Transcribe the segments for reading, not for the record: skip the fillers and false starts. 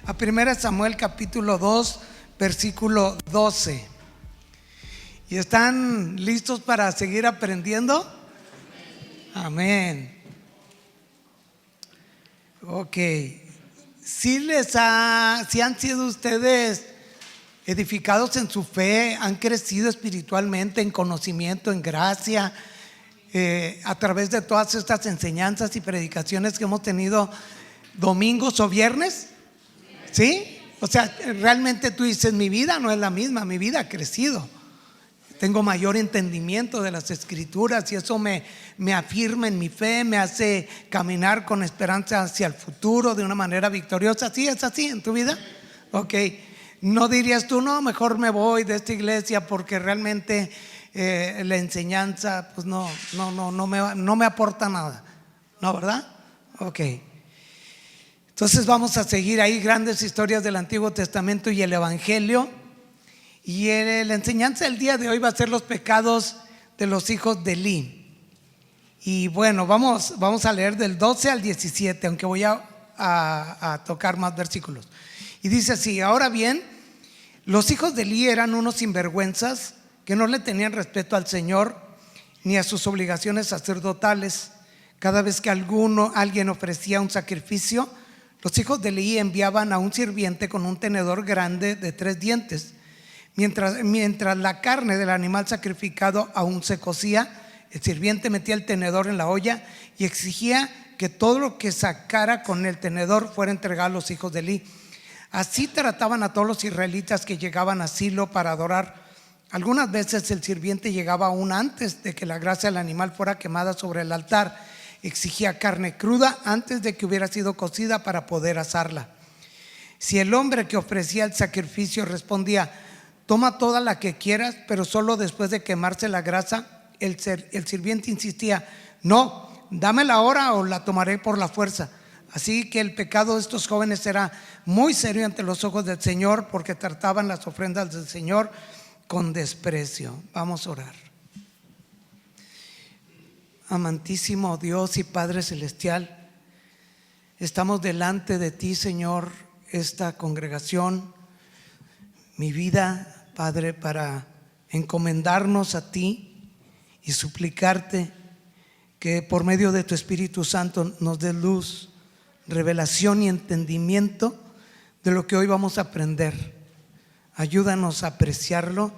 a 1 Samuel capítulo 2, versículo 12. ¿Y están listos para seguir aprendiendo? Amén. Ok. Si han sido ustedes edificados en su fe, han crecido espiritualmente en conocimiento, en gracia, a través de todas estas enseñanzas y predicaciones que hemos tenido domingos o viernes, ¿sí? O sea, realmente tú dices, mi vida no es la misma, mi vida ha crecido. Tengo mayor entendimiento de las escrituras y eso me afirma en mi fe, me hace caminar con esperanza hacia el futuro de una manera victoriosa. ¿Sí es así en tu vida? Ok. No dirías tú, no, mejor me voy de esta iglesia porque realmente la enseñanza pues no me aporta nada. ¿No, verdad? Ok. Entonces vamos a seguir ahí grandes historias del Antiguo Testamento y el Evangelio. Y la enseñanza del día de hoy va a ser los pecados de los hijos de Elí. Y bueno, vamos a leer del 12 al 17, aunque voy a tocar más versículos. Y dice así: ahora bien, los hijos de Elí eran unos sinvergüenzas que no le tenían respeto al Señor ni a sus obligaciones sacerdotales. Cada vez que alguien ofrecía un sacrificio, los hijos de Elí enviaban a un sirviente con un tenedor grande de 3 dientes. Mientras la carne del animal sacrificado aún se cocía, el sirviente metía el tenedor en la olla y exigía que todo lo que sacara con el tenedor fuera entregado a los hijos de Elí. Así trataban a todos los israelitas que llegaban a Silo para adorar. Algunas veces el sirviente llegaba aún antes de que la grasa del animal fuera quemada sobre el altar. Exigía carne cruda antes de que hubiera sido cocida para poder asarla. Si el hombre que ofrecía el sacrificio respondía: toma toda la que quieras, pero solo después de quemarse la grasa, el sirviente insistía: no, dámela ahora o la tomaré por la fuerza. Así que el pecado de estos jóvenes era muy serio ante los ojos del Señor, porque trataban las ofrendas del Señor con desprecio. Vamos a orar. Amantísimo Dios y Padre Celestial, estamos delante de ti, Señor, esta congregación, mi vida, Padre, para encomendarnos a ti y suplicarte que por medio de tu Espíritu Santo nos des luz, revelación y entendimiento de lo que hoy vamos a aprender. Ayúdanos a apreciarlo,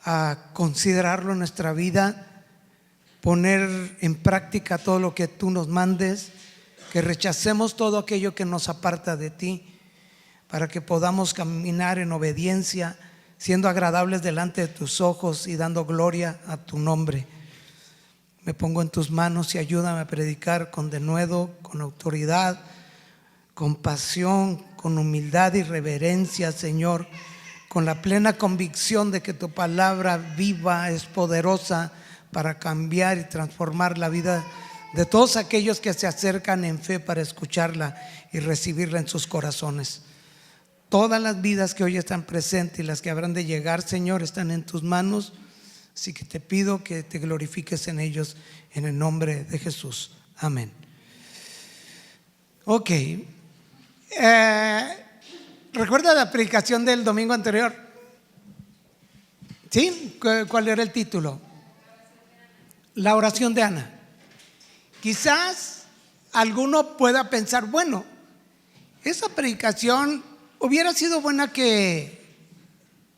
a considerarlo en nuestra vida, poner en práctica todo lo que tú nos mandes, que rechacemos todo aquello que nos aparta de ti, para que podamos caminar en obediencia, siendo agradables delante de tus ojos y dando gloria a tu nombre. Me pongo en tus manos y ayúdame a predicar con denuedo, con autoridad, con pasión, con humildad y reverencia, Señor, con la plena convicción de que tu palabra viva es poderosa para cambiar y transformar la vida de todos aquellos que se acercan en fe para escucharla y recibirla en sus corazones. Todas las vidas que hoy están presentes y las que habrán de llegar, Señor, están en tus manos. Así que te pido que te glorifiques en ellos en el nombre de Jesús. Amén. Ok. ¿Recuerda la predicación del domingo anterior? ¿Sí? ¿Cuál era el título? La oración de Ana. Quizás alguno pueda pensar, bueno, esa predicación hubiera sido buena que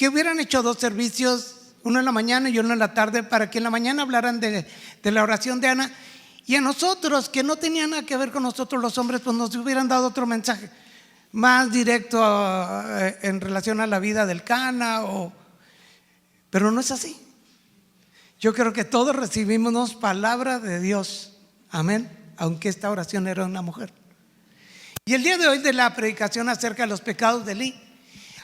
hubieran hecho 2 servicios, uno en la mañana y uno en la tarde, para que en la mañana hablaran de la oración de Ana, y a nosotros, que no tenía nada que ver con nosotros los hombres, pues nos hubieran dado otro mensaje más directo en relación a la vida del Cana, pero no es así. Yo creo que todos recibimos palabra de Dios, amén, aunque esta oración era una mujer. Y el día de hoy de la predicación acerca de los pecados de Elí,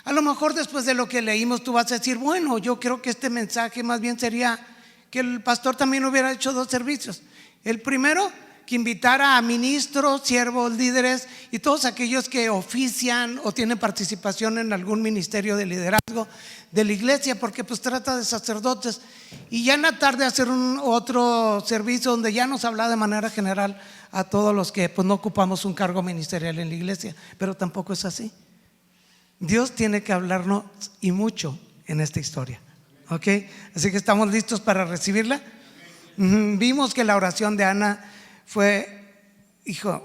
a lo mejor después de lo que leímos tú vas a decir, bueno, yo creo que este mensaje más bien sería que el pastor también hubiera hecho 2 servicios. El primero, que invitara a ministros, siervos, líderes y todos aquellos que ofician o tienen participación en algún ministerio de liderazgo de la iglesia, porque pues trata de sacerdotes, y ya en la tarde hacer otro servicio donde ya nos habla de manera general a todos los que pues no ocupamos un cargo ministerial en la iglesia, pero tampoco es así. Dios tiene que hablarnos y mucho en esta historia. ¿Ok? Así que estamos listos para recibirla. Vimos que la oración de Ana fue,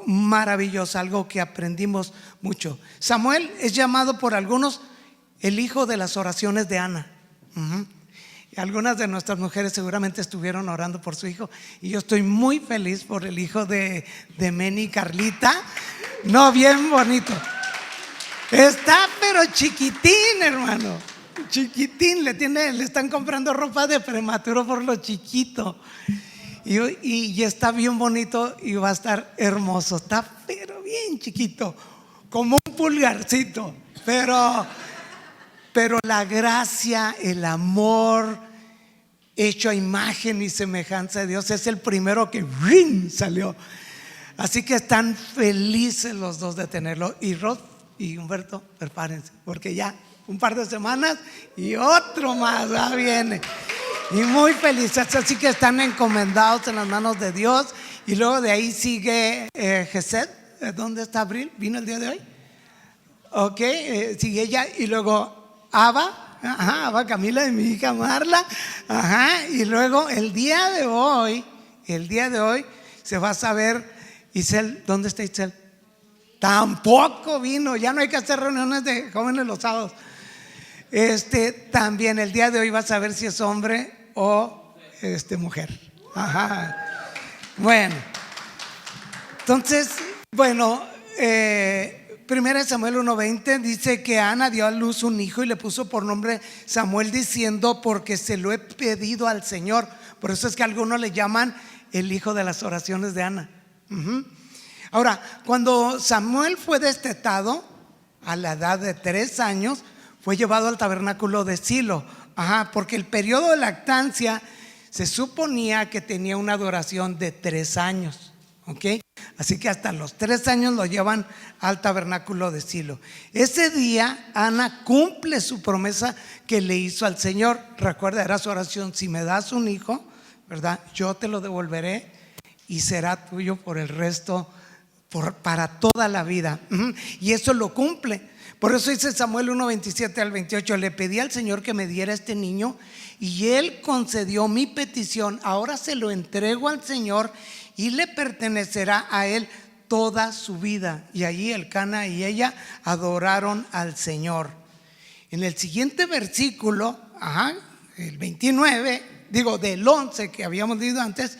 maravillosa, algo que aprendimos mucho. Samuel es llamado por algunos el hijo de las oraciones de Ana. Y algunas de nuestras mujeres seguramente estuvieron orando por su hijo, y yo estoy muy feliz por el hijo de Meni y Carlita. No, bien bonito. Está pero chiquitín, hermano. Chiquitín, le están comprando ropa de prematuro por lo chiquito. Y está bien bonito y va a estar hermoso. Está pero bien chiquito, como un pulgarcito. Pero la gracia, el amor hecho a imagen y semejanza de Dios es el primero que salió. Así que están felices los dos de tenerlo. Y Rod y Humberto, prepárense, porque ya un par de semanas y otro más viene. Y muy felices, así que están encomendados en las manos de Dios. Y luego de ahí sigue Gesed. ¿Dónde está Abril? ¿Vino el día de hoy? Ok, sigue ella. Y luego Ava, Camila y mi hija Marla. Y luego el día de hoy se va a saber Isel. ¿Dónde está Isel? Tampoco vino. Ya no hay que hacer reuniones de jóvenes los sábados. También el día de hoy va a saber si es hombre o mujer. Bueno, entonces, Primera Samuel 1:20 dice que Ana dio a luz un hijo y le puso por nombre Samuel, diciendo: porque se lo he pedido al Señor. Por eso es que algunos le llaman el hijo de las oraciones de Ana. Ahora, cuando Samuel fue destetado a la edad de 3 años, fue llevado al tabernáculo de Silo. Porque el periodo de lactancia se suponía que tenía una duración de 3 años. ¿Ok? Así que hasta los 3 años lo llevan al tabernáculo de Silo. Ese día Ana cumple su promesa que le hizo al Señor. Recuerda, era su oración: si me das un hijo, ¿verdad?, yo te lo devolveré y será tuyo por el resto, para toda la vida. Y eso lo cumple. Por eso dice Samuel 1:27 al 28: le pedí al Señor que me diera este niño y Él concedió mi petición. Ahora se lo entrego al Señor y le pertenecerá a Él toda su vida. Y allí Elcana y ella adoraron al Señor. En el siguiente versículo, el 29, del 11 que habíamos leído antes,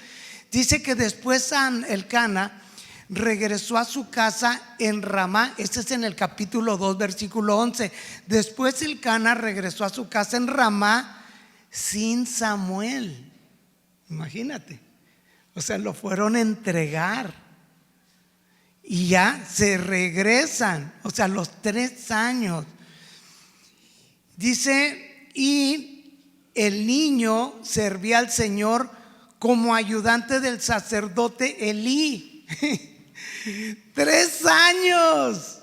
dice que después Elcana regresó a su casa en Ramá. Este es en el capítulo 2, versículo 11. Después Elcana regresó a su casa en Ramá sin Samuel. Imagínate. O sea, lo fueron a entregar y ya se regresan. O sea, los 3 años. Dice: y el niño servía al Señor como ayudante del sacerdote Elí. 3 años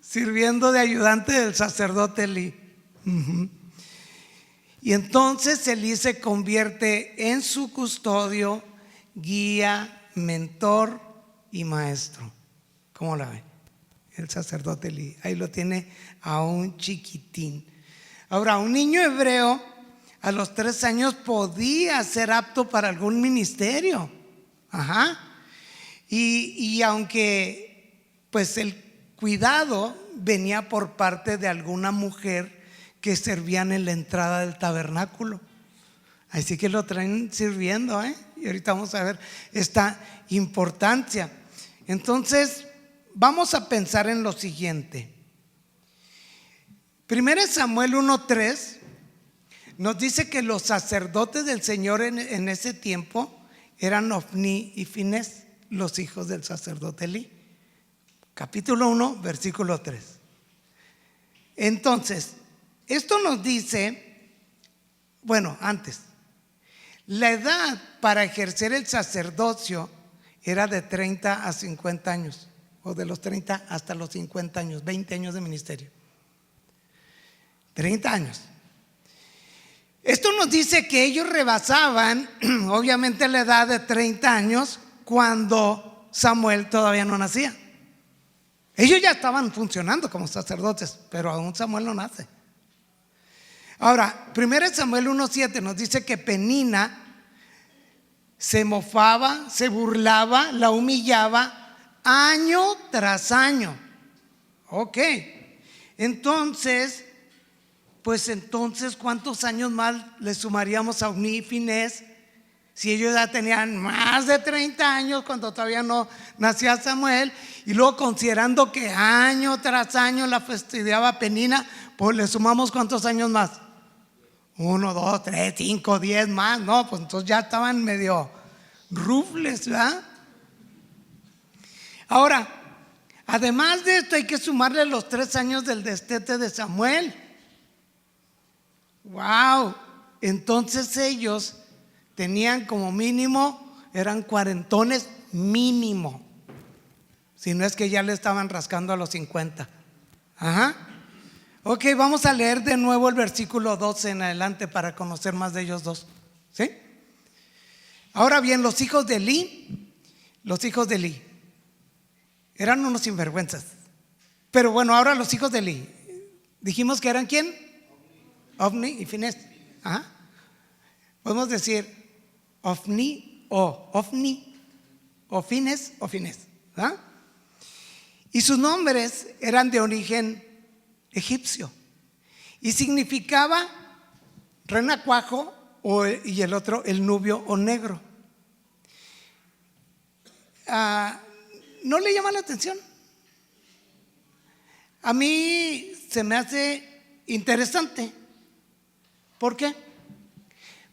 sirviendo de ayudante del sacerdote Elí. Y entonces Elí se convierte en su custodio, guía, mentor y maestro. ¿Cómo la ve? El sacerdote Elí. Ahí lo tiene a un chiquitín. Ahora, un niño hebreo a los 3 años podía ser apto para algún ministerio. Y aunque pues el cuidado venía por parte de alguna mujer que servían en la entrada del tabernáculo, así que lo traen sirviendo, y ahorita vamos a ver esta importancia. Entonces vamos a pensar en lo siguiente. 1 Samuel 1:3 nos dice que los sacerdotes del Señor en ese tiempo eran Ofni y Finés, los hijos del sacerdote Elí. Capítulo 1, versículo 3. Entonces, esto nos dice, antes, la edad para ejercer el sacerdocio era de 30 a 50 años, o de los 30 hasta los 50 años, 20 años de ministerio. 30 años. Esto nos dice que ellos rebasaban, obviamente, la edad de 30 años cuando Samuel todavía no nacía. Ellos ya estaban funcionando como sacerdotes, pero aún Samuel no nace. Ahora, 1 Samuel 1:7 nos dice que Penina se mofaba, se burlaba, la humillaba año tras año. Ok, entonces, ¿cuántos años más le sumaríamos a Ofní y Finés? Si ellos ya tenían más de 30 años cuando todavía no nacía Samuel, y luego considerando que año tras año la fastidiaba Penina, pues le sumamos ¿cuántos años más? 1, 2, 3, 5, 10 más. No, pues entonces ya estaban medio rufles, ¿verdad? Ahora, además de esto hay que sumarle los 3 años del destete de Samuel. Wow, entonces ellos tenían como mínimo, eran cuarentones mínimo, si no es que ya le estaban rascando a los 50. Ajá. Ok, vamos a leer de nuevo el versículo 12 en adelante para conocer más de ellos dos. ¿Sí? Ahora bien, los hijos de Elí eran unos sinvergüenzas. Pero bueno, ahora los hijos de Elí, dijimos que eran ¿quién? Ofní y Finés. Ajá. Podemos decir Ofní o Finés o Finés. ¿Ah? Y sus nombres eran de origen egipcio y significaba renacuajo y el otro el nubio o negro. ¿No le llama la atención? A mí se me hace interesante. ¿Por qué?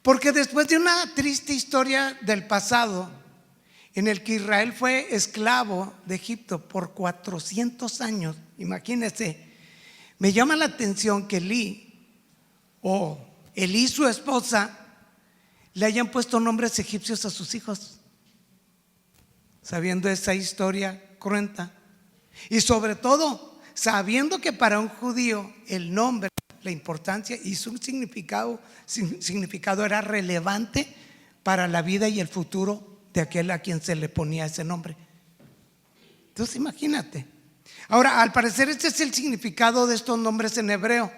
Porque después de una triste historia del pasado en el que Israel fue esclavo de Egipto por 400 años, imagínense, me llama la atención que Elí su esposa le hayan puesto nombres egipcios a sus hijos, sabiendo esa historia cruenta, y sobre todo sabiendo que para un judío el nombre, la importancia y su significado era relevante para la vida y el futuro de aquel a quien se le ponía ese nombre. Entonces imagínate. Ahora, al parecer este es el significado de estos nombres en hebreo.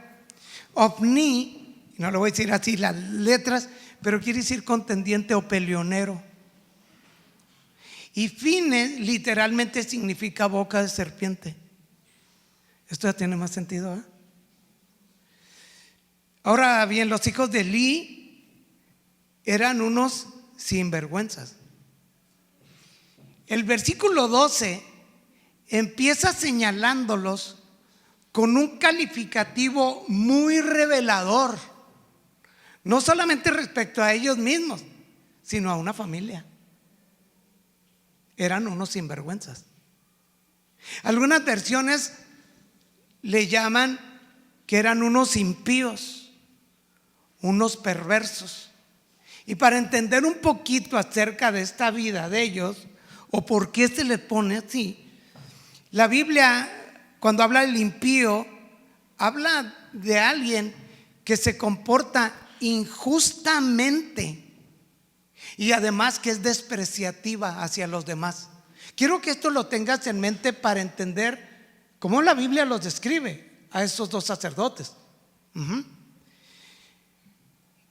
Ofní, no lo voy a decir así las letras, pero quiere decir contendiente o peleonero. Y Finés literalmente significa boca de serpiente. Esto ya tiene más sentido, ¿eh? Ahora bien, los hijos de Elí eran unos sinvergüenzas. El versículo 12 empieza señalándolos con un calificativo muy revelador, no solamente respecto a ellos mismos, sino a una familia. Eran unos sinvergüenzas. Algunas versiones le llaman que eran unos impíos, unos perversos. Y para entender un poquito acerca de esta vida de ellos, o por qué se les pone así, la Biblia, cuando habla del impío, habla de alguien que se comporta injustamente y además que es despreciativa hacia los demás. Quiero que esto lo tengas en mente para entender cómo la Biblia los describe a esos dos sacerdotes.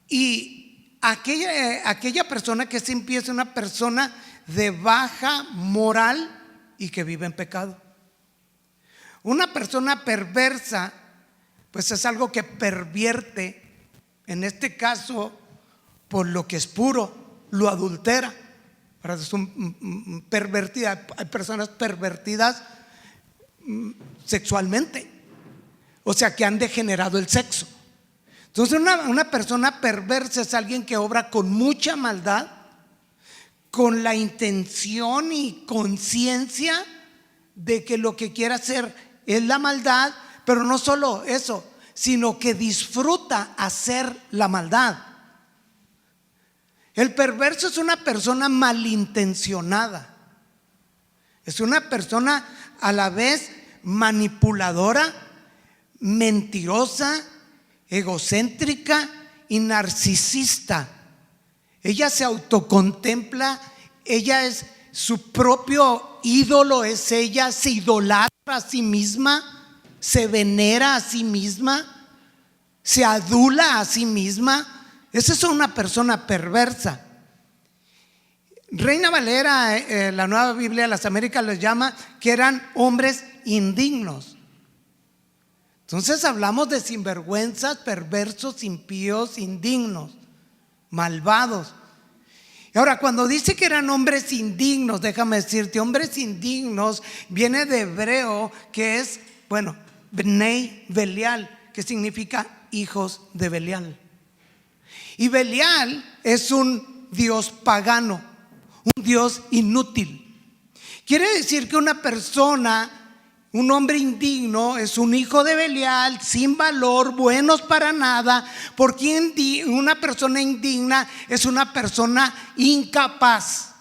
Y aquella persona que es impía es una persona de baja moral y que vive en pecado. Una persona perversa, pues es algo que pervierte, en este caso, por lo que es puro, lo adultera. Son pervertidas, hay personas pervertidas sexualmente, o sea, que han degenerado el sexo. Entonces una persona perversa es alguien que obra con mucha maldad, con la intención y conciencia de que lo que quiere hacer es la maldad, pero no solo eso, sino que disfruta hacer la maldad. El perverso es una persona malintencionada, es una persona a la vez manipuladora, mentirosa, egocéntrica y narcisista. Ella se autocontempla, ella es su propio ídolo, es ella, se idolatra a sí misma, se venera a sí misma, se adula a sí misma. Esa es una persona perversa. Reina Valera, la Nueva Biblia de las Américas, les llama que eran hombres indignos. Entonces hablamos de sinvergüenzas, perversos, impíos, indignos, malvados. Y ahora, cuando dice que eran hombres indignos, déjame decirte, hombres indignos viene de hebreo, que es, Bnei Belial, que significa hijos de Belial. Y Belial es un dios pagano, un dios inútil. Quiere decir que una persona, un hombre indigno, es un hijo de Belial, sin valor, buenos para nada, porque una persona indigna es una persona incapaz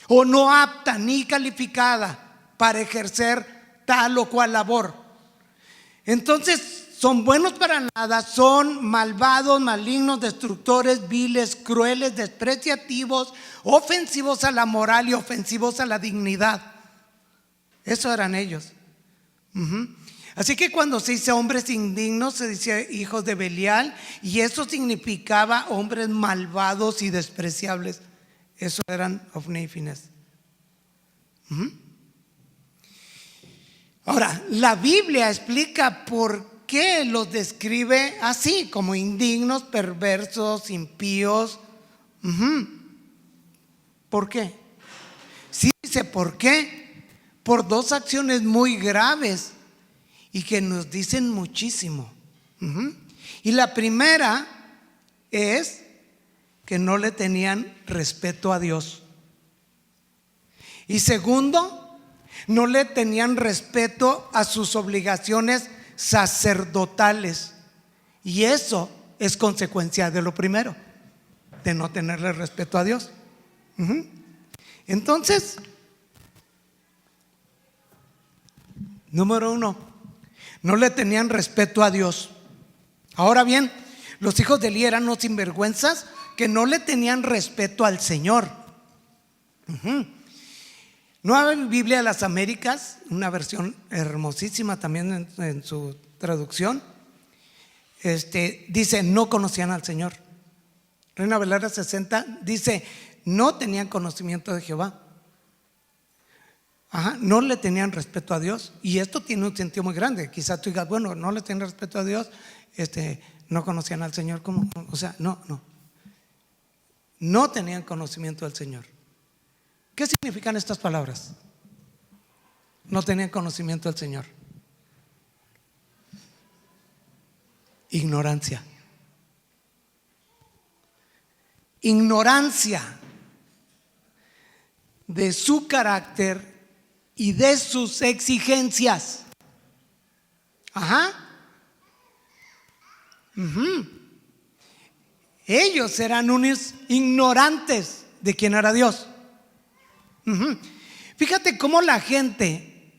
o no apta ni calificada para ejercer tal o cual labor. Entonces son buenos para nada, son malvados, malignos, destructores, viles, crueles, despreciativos, ofensivos a la moral y ofensivos a la dignidad. Eso eran ellos. Así que cuando se dice hombres indignos, se dice hijos de Belial, y eso significaba hombres malvados y despreciables. Eso eran Ofni y Finés. Ahora, la Biblia explica por qué los describe así, como indignos, perversos, impíos. ¿Por qué? Sí, dice por qué. Por dos acciones muy graves y que nos dicen muchísimo. Y la primera es que no le tenían respeto a Dios. Y segundo, no le tenían respeto a sus obligaciones sacerdotales. Y eso es consecuencia de lo primero, de no tenerle respeto a Dios. Entonces, número uno, no le tenían respeto a Dios. Ahora bien, los hijos de Elí eran unos sinvergüenzas que no le tenían respeto al Señor. Nueva Biblia de las Américas, una versión hermosísima también en su traducción, dice: no conocían al Señor. Reina Valera 60 dice: no tenían conocimiento de Jehová. No le tenían respeto a Dios. Y esto tiene un sentido muy grande. Quizás tú digas, bueno, no le tenían respeto a Dios, no conocían al Señor. ¿Cómo? O sea, no tenían conocimiento del Señor. ¿Qué significan estas palabras? No tenían conocimiento del Señor. Ignorancia. Ignorancia de su carácter y de sus exigencias. Ellos eran unos ignorantes de quién era Dios. Fíjate cómo la gente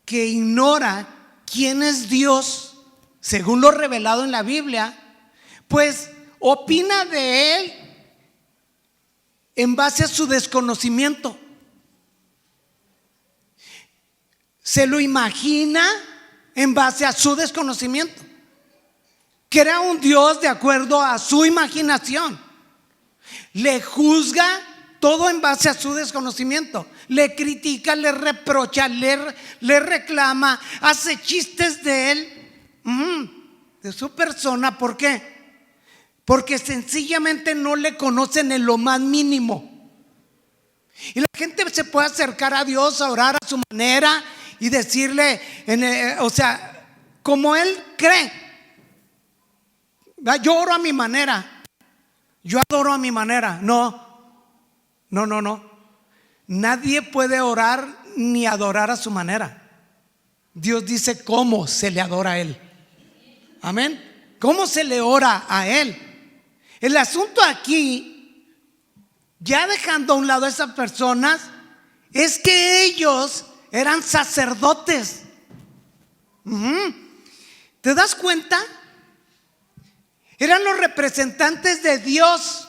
que ignora quién es Dios, según lo revelado en la Biblia, pues opina de Él en base a su desconocimiento. Se lo imagina en base a su desconocimiento. Crea un Dios de acuerdo a su imaginación. Le juzga todo en base a su desconocimiento. Le critica, le reprocha, le reclama, hace chistes de él, de su persona. ¿Por qué? Porque sencillamente no le conocen en lo más mínimo. Y la gente se puede acercar a Dios, a orar a su manera y decirle, como él cree. Yo oro a mi manera, yo adoro a mi manera. No. Nadie puede orar ni adorar a su manera. Dios dice cómo se le adora a Él. Amén. ¿Cómo se le ora a Él? El asunto aquí, ya dejando a un lado a esas personas, es que ellos eran sacerdotes. ¿Te das cuenta? Eran los representantes de Dios.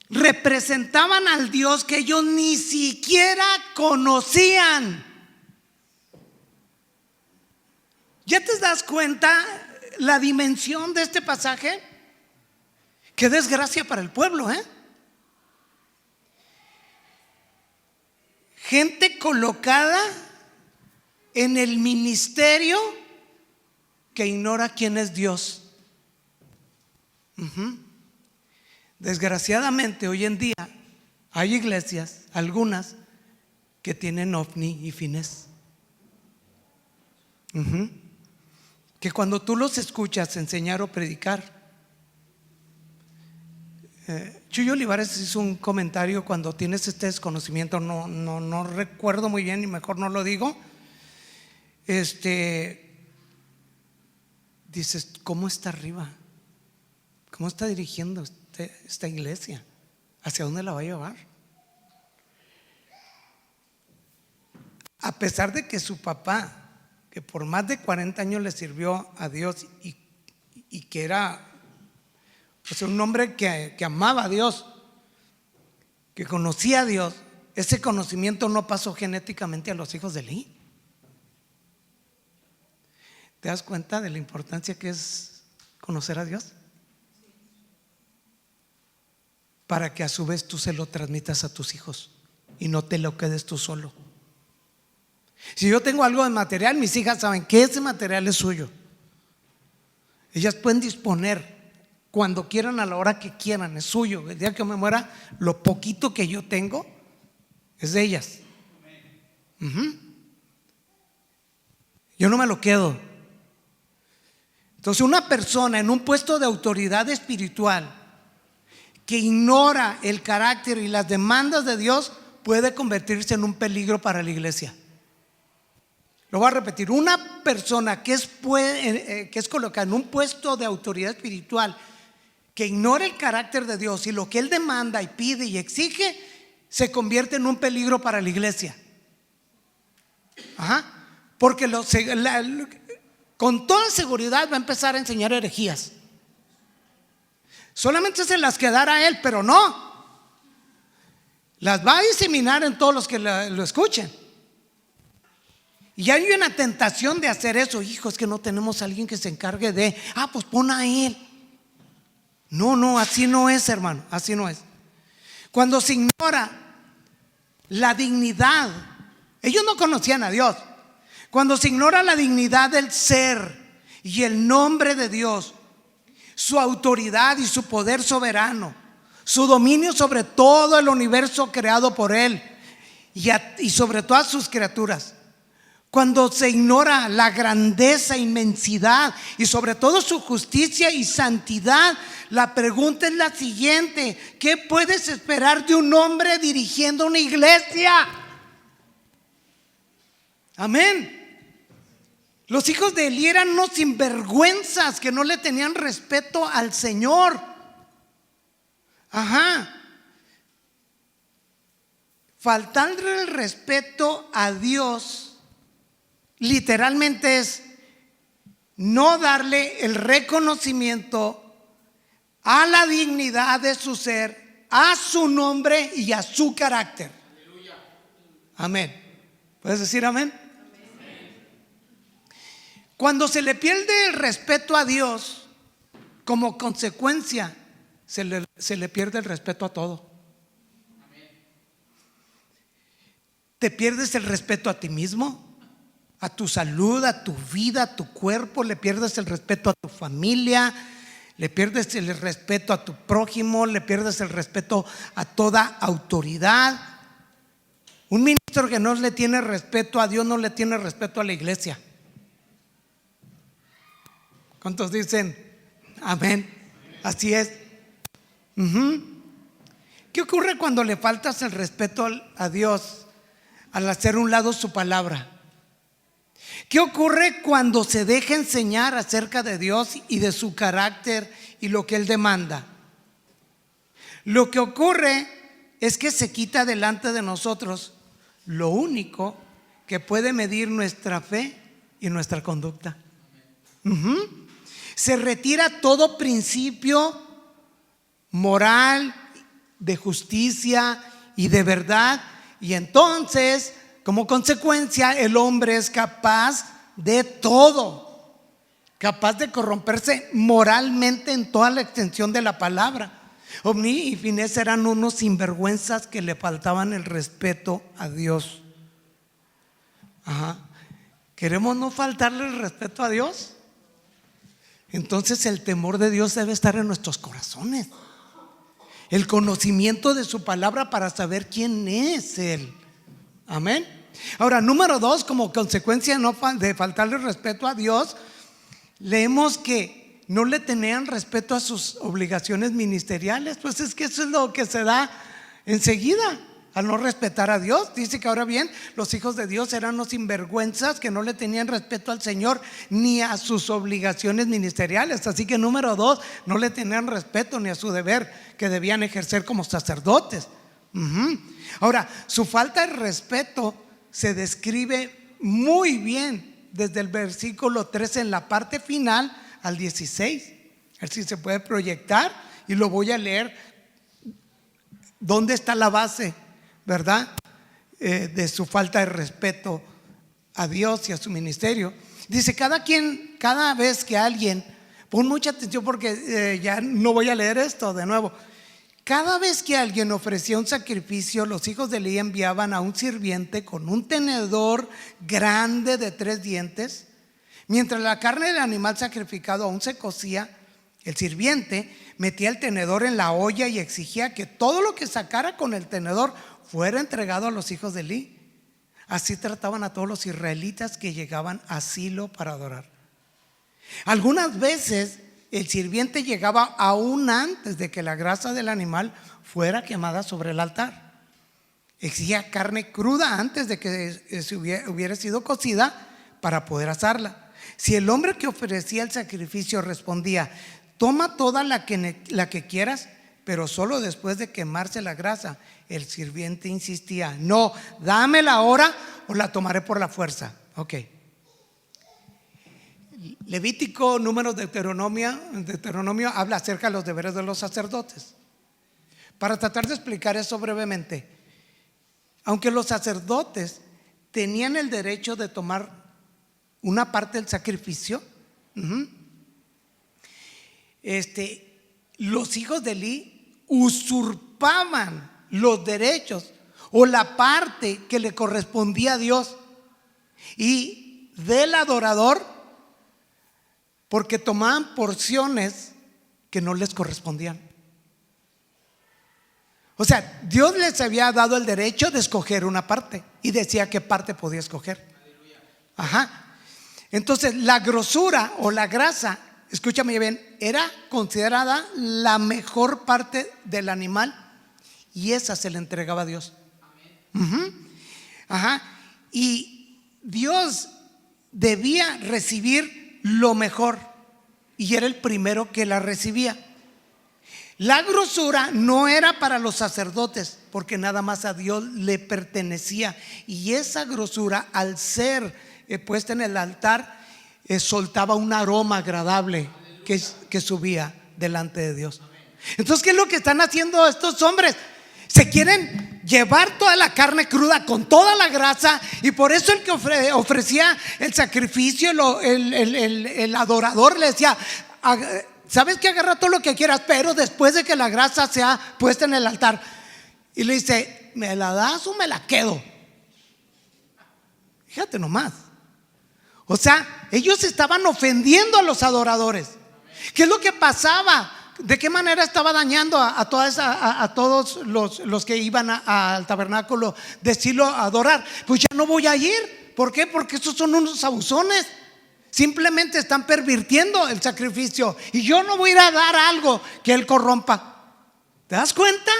representaban al Dios que ellos ni siquiera conocían. ¿Ya te das cuenta la dimensión de este pasaje? Qué desgracia para el pueblo, ¿eh? Gente colocada en el ministerio que ignora quién es Dios. Desgraciadamente hoy en día hay iglesias, algunas, que tienen ovni y fines. Que cuando tú los escuchas enseñar o predicar, Chuyo Olivares hizo un comentario cuando tienes este desconocimiento, no recuerdo muy bien y mejor no lo digo. Dices, ¿cómo está arriba? ¿Cómo está dirigiendo esta iglesia? ¿Hacia dónde la va a llevar? A pesar de que su papá, que por más de 40 años le sirvió a Dios y que era un hombre que amaba a Dios, que conocía a Dios, ese conocimiento no pasó genéticamente a los hijos de Eli. ¿Te das cuenta de la importancia que es conocer a Dios? Para que a su vez tú se lo transmitas a tus hijos y no te lo quedes tú solo. Si yo tengo algo de material, mis hijas saben que ese material es suyo. Ellas pueden disponer cuando quieran, a la hora que quieran, es suyo. El día que me muera, lo poquito que yo tengo es de ellas. Yo no me lo quedo. Entonces, una persona en un puesto de autoridad espiritual que ignora el carácter y las demandas de Dios puede convertirse en un peligro para la iglesia. Lo voy a repetir: una persona que es colocada en un puesto de autoridad espiritual que ignora el carácter de Dios y lo que Él demanda y pide y exige, se convierte en un peligro para la iglesia. Porque con toda seguridad va a empezar a enseñar herejías. Solamente se las quedará él, pero no, las va a diseminar en todos los que lo escuchen. Y hay una tentación de hacer eso. Hijo, es que no tenemos a alguien que se encargue de, pues pon a él. No, así no es, hermano, así no es. Cuando se ignora la dignidad, ellos no conocían a Dios. Cuando se ignora la dignidad del ser y el nombre de Dios, su autoridad y su poder soberano, su dominio sobre todo el universo creado por Él y sobre todas sus criaturas, cuando se ignora la grandeza, inmensidad y sobre todo su justicia y santidad, la pregunta es la siguiente: ¿qué puedes esperar de un hombre dirigiendo una iglesia? Amén. Los hijos de Eli eran unos sinvergüenzas que no le tenían respeto al Señor. Faltarle el respeto a Dios literalmente es no darle el reconocimiento a la dignidad de su ser, a su nombre y a su carácter. Amén. ¿Puedes decir amén? Cuando se le pierde el respeto a Dios, como consecuencia se le pierde el respeto a todo. Te pierdes el respeto a ti mismo, a tu salud, a tu vida, a tu cuerpo. Le pierdes el respeto a tu familia, le pierdes el respeto a tu prójimo, le pierdes el respeto a toda autoridad. Un ministro que no le tiene respeto a Dios no le tiene respeto a la iglesia. ¿Cuántos dicen amén? Así es. ¿Qué ocurre cuando le faltas el respeto a Dios al hacer un lado su palabra? ¿Qué ocurre cuando se deja enseñar acerca de Dios y de su carácter y lo que Él demanda? Lo que ocurre es que se quita delante de nosotros lo único que puede medir nuestra fe y nuestra conducta. Se retira todo principio moral de justicia y de verdad. Y entonces, como consecuencia, el hombre es capaz de todo, capaz de corromperse moralmente en toda la extensión de la palabra. Ofni y Finés eran unos sinvergüenzas que le faltaban el respeto a Dios. ¿Queremos no faltarle el respeto a Dios? Entonces el temor de Dios debe estar en nuestros corazones. El conocimiento de su palabra para saber quién es Él. Amén. Ahora, número 2, como consecuencia de faltarle respeto a Dios, leemos que no le tenían respeto a sus obligaciones ministeriales. Pues es que eso es lo que se da enseguida al no respetar a Dios. Dice que ahora bien, los hijos de Dios eran unos sinvergüenzas que no le tenían respeto al Señor ni a sus obligaciones ministeriales. Así que número 2, no le tenían respeto ni a su deber que debían ejercer como sacerdotes. Ahora, su falta de respeto se describe muy bien desde el versículo 13 en la parte final al 16. A ver si se puede proyectar y lo voy a leer. ¿Dónde está la base, verdad? De su falta de respeto a Dios y a su ministerio. Dice, cada vez que alguien, pon mucha atención porque ya no voy a leer esto de nuevo. Cada vez que alguien ofrecía un sacrificio, los hijos de Elí enviaban a un sirviente con un tenedor grande de 3 dientes. Mientras la carne del animal sacrificado aún se cocía, el sirviente metía el tenedor en la olla y exigía que todo lo que sacara con el tenedor fuera entregado a los hijos de Elí. Así trataban a todos los israelitas que llegaban a Silo para adorar. Algunas veces el sirviente llegaba aún antes de que la grasa del animal fuera quemada sobre el altar. Exigía carne cruda antes de que hubiera sido cocida para poder asarla. Si el hombre que ofrecía el sacrificio respondía, toma toda la que quieras, pero solo después de quemarse la grasa, el sirviente insistía, no, dámela ahora o la tomaré por la fuerza. Ok. Levítico, Números, Deuteronomio habla acerca de los deberes de los sacerdotes. Para tratar de explicar eso brevemente, aunque los sacerdotes tenían el derecho de tomar una parte del sacrificio, los hijos de Elí usurpaban los derechos o la parte que le correspondía a Dios y del adorador, porque tomaban porciones que no les correspondían. O sea, Dios les había dado el derecho de escoger una parte y decía qué parte podía escoger. Entonces la grosura o la grasa, escúchame bien, era considerada la mejor parte del animal y esa se le entregaba a Dios. Y Dios debía recibir lo mejor y era el primero que la recibía. La grosura no era para los sacerdotes porque nada más a Dios le pertenecía, y esa grosura, al ser puesta en el altar, soltaba un aroma agradable que subía delante de Dios. Entonces, ¿qué es lo que están haciendo estos hombres? Se quieren llevar toda la carne cruda con toda la grasa, y por eso el que ofrecía el sacrificio, el adorador, le decía, sabes que agarra todo lo que quieras, pero después de que la grasa sea puesta en el altar. Y le dice, ¿me la das o me la quedo? Fíjate nomás. O sea, ellos estaban ofendiendo a los adoradores. ¿Qué es lo que pasaba? ¿De qué manera estaba dañando a todos los que iban al tabernáculo de Silo a adorar? Pues ya no voy a ir. ¿Por qué? Porque estos son unos abusones. Simplemente están pervirtiendo el sacrificio, y yo no voy a ir a dar algo que él corrompa. ¿Te das cuenta?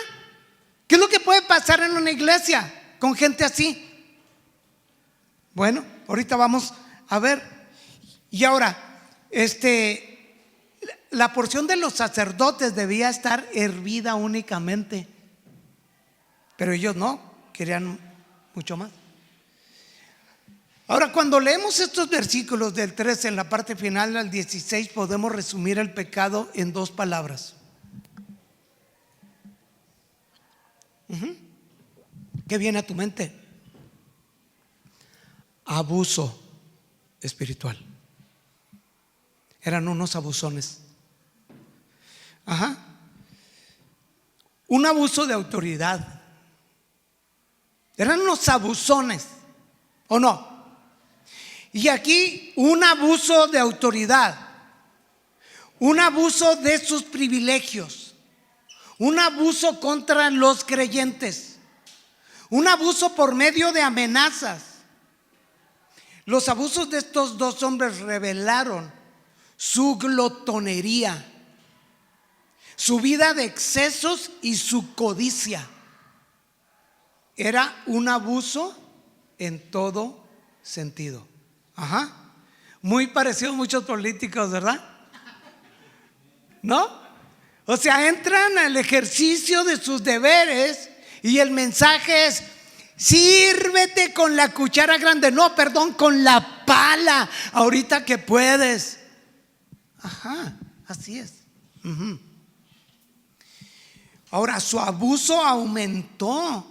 ¿Qué es lo que puede pasar en una iglesia con gente así? Bueno, ahorita vamos a ver. Y ahora, la porción de los sacerdotes debía estar hervida únicamente, pero ellos no, querían mucho más. Ahora, cuando leemos estos versículos del 13 en la parte final al 16, podemos resumir el pecado en 2 palabras: ¿Qué viene a tu mente? Abuso espiritual. Eran unos abusones. Un abuso de autoridad. Eran unos abusones, ¿o no? Y aquí un abuso de autoridad, un abuso de sus privilegios, un abuso contra los creyentes, un abuso por medio de amenazas. Los abusos de estos dos hombres revelaron su glotonería, su vida de excesos y su codicia. Era un abuso en todo sentido. Muy parecido a muchos políticos, ¿verdad? ¿No? O sea, entran al ejercicio de sus deberes y el mensaje es: sírvete con la cuchara grande. No, perdón, con la pala, ahorita que puedes. Así es. Ahora, su abuso aumentó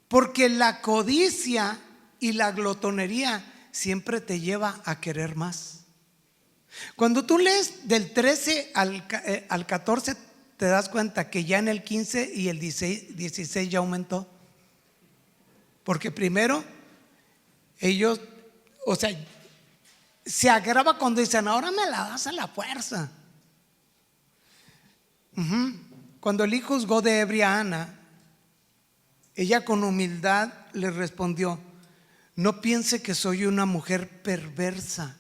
porque la codicia y la glotonería siempre te lleva a querer más. Cuando tú lees del 13 al 14, te das cuenta que ya en el 15 y el 16 ya aumentó. Porque primero ellos, o sea, se agrava cuando dicen: ahora me la das a la fuerza. Cuando Elí juzgó de ebria a Ana, ella con humildad le respondió: no piense que soy una mujer perversa,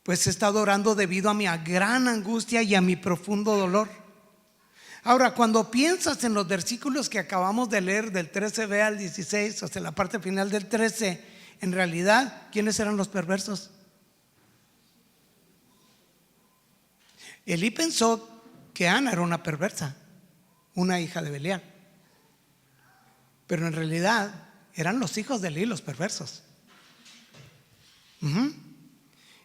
pues he estado orando debido a mi gran angustia y a mi profundo dolor. Ahora, cuando piensas en los versículos que acabamos de leer, del 13b al 16, hasta la parte final del 13, en realidad, ¿quiénes eran los perversos? Elí pensó que Ana era una perversa, una hija de Belial, pero en realidad eran los hijos de Elí los perversos.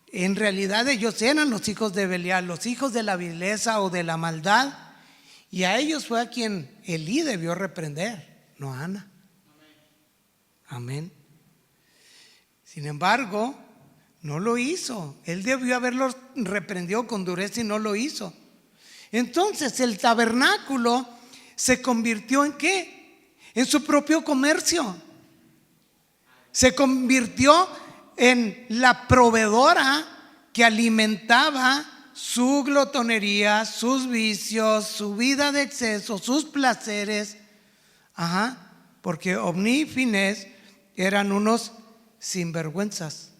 En realidad ellos eran los hijos de Belial, los hijos de la vileza o de la maldad, y a ellos fue a quien Elí debió reprender, no a Ana. Amén. Sin embargo, no lo hizo. Él debió haberlos reprendido con dureza y no lo hizo. Entonces el tabernáculo se convirtió ¿en qué? En su propio comercio. Se convirtió en la proveedora que alimentaba su glotonería, sus vicios, su vida de exceso, sus placeres. Porque Ofni y Finés eran unos sinvergüenzas,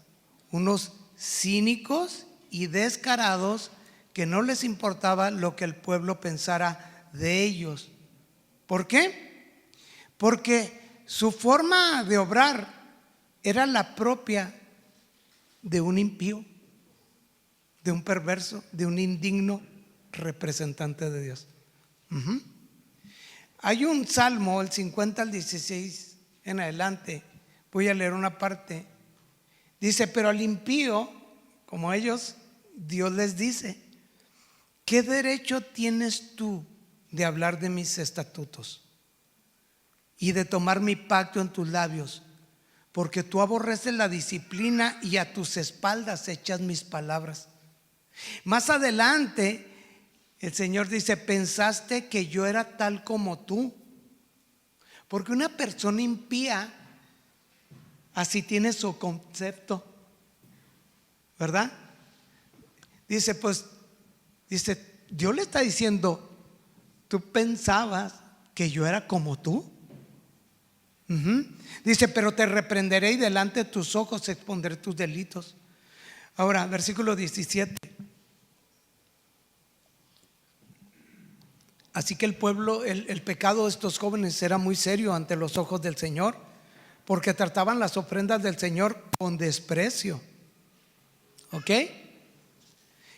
unos cínicos y descarados que no les importaba lo que el pueblo pensara de ellos. ¿Por qué? Porque su forma de obrar era la propia de un impío, de un perverso, de un indigno representante de Dios. Hay un salmo, el 50 al 16 en adelante, voy a leer una parte. Dice: pero al impío, como ellos, Dios les dice: ¿qué derecho tienes tú de hablar de mis estatutos y de tomar mi pacto en tus labios? Porque tú aborreces la disciplina y a tus espaldas echas mis palabras. Más adelante el Señor dice: pensaste que yo era tal como tú. Porque una persona impía así tiene su concepto, ¿verdad? Dice, Dios le está diciendo: tú pensabas que yo era como tú. Dice: pero te reprenderé y delante de tus ojos expondré tus delitos. Ahora, versículo 17. Así que el pecado de estos jóvenes era muy serio ante los ojos del Señor, porque trataban las ofrendas del Señor con desprecio. ¿Ok?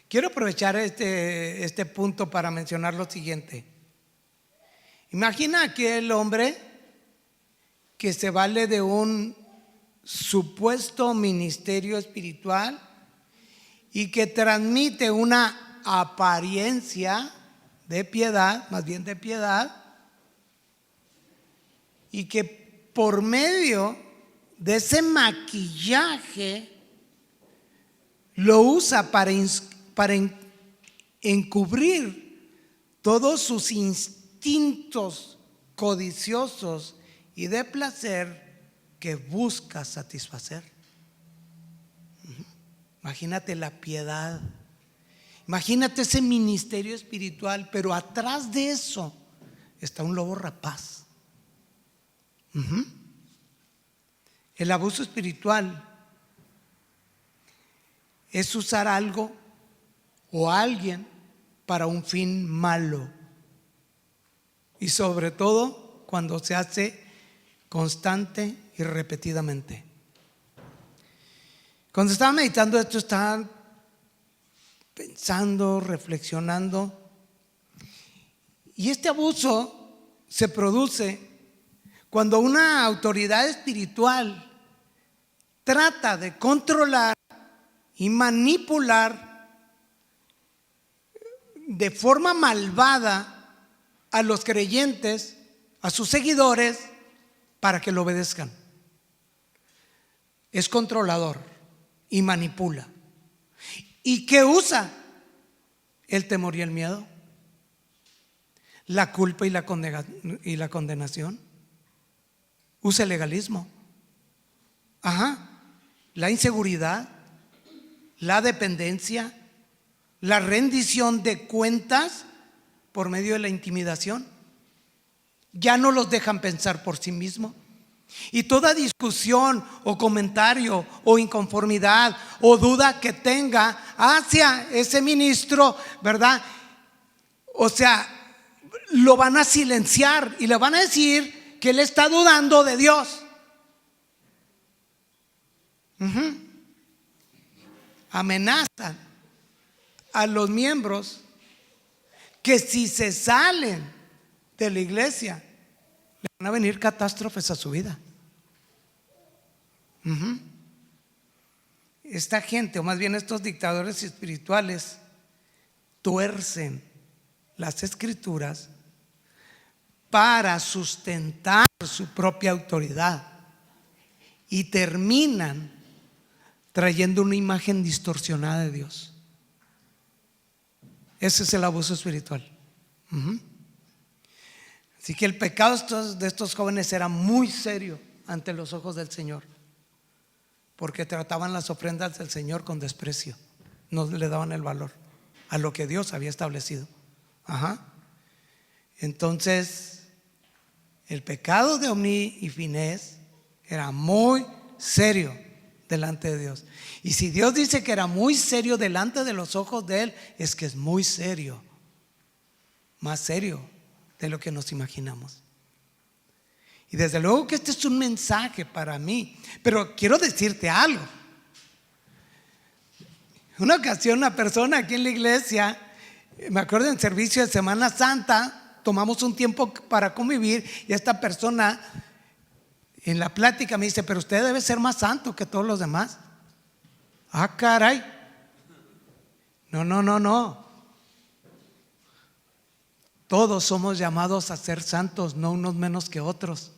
Quiero aprovechar este punto para mencionar lo siguiente. Imagina aquel hombre que se vale de un supuesto ministerio espiritual y que transmite una apariencia de piedad, más bien de piedad, y que por medio de ese maquillaje lo usa para encubrir todos sus instintos codiciosos y de placer que busca satisfacer. Imagínate la piedad, imagínate ese ministerio espiritual, pero atrás de eso está un lobo rapaz. El abuso espiritual es usar algo o alguien para un fin malo, y sobre todo cuando se hace constante y repetidamente. Cuando estaba meditando esto, estaba pensando, reflexionando, y este abuso se produce cuando una autoridad espiritual trata de controlar y manipular de forma malvada a los creyentes, a sus seguidores, para que lo obedezcan. Es controlador y manipula. ¿Y qué usa? El temor y el miedo, la culpa y la condenación. Usa el legalismo, la inseguridad, la dependencia, la rendición de cuentas por medio de la intimidación. Ya no los dejan pensar por sí mismos. Y toda discusión o comentario o inconformidad o duda que tenga hacia ese ministro, ¿verdad? O sea, lo van a silenciar y le van a decir que él está dudando de Dios. Amenazan a los miembros que si se salen de la iglesia le van a venir catástrofes a su vida. Esta gente, o más bien estos dictadores espirituales, tuercen las escrituras para sustentar su propia autoridad y terminan trayendo una imagen distorsionada de Dios. Ese es el abuso espiritual. Así que el pecado de estos jóvenes era muy serio ante los ojos del Señor, porque trataban las ofrendas del Señor con desprecio, no le daban el valor a lo que Dios había establecido. Entonces el pecado de Ofní y Finés era muy serio delante de Dios. Y si Dios dice que era muy serio delante de los ojos de Él, es que es muy serio, más serio de lo que nos imaginamos. Y desde luego que este es un mensaje para mí, pero quiero decirte algo. Una ocasión una persona aquí en la iglesia, me acuerdo en servicio de Semana Santa, tomamos un tiempo para convivir y esta persona en la plática me dice: pero usted debe ser más santo que todos los demás. Caray. No. Todos somos llamados a ser santos, no unos menos que otros.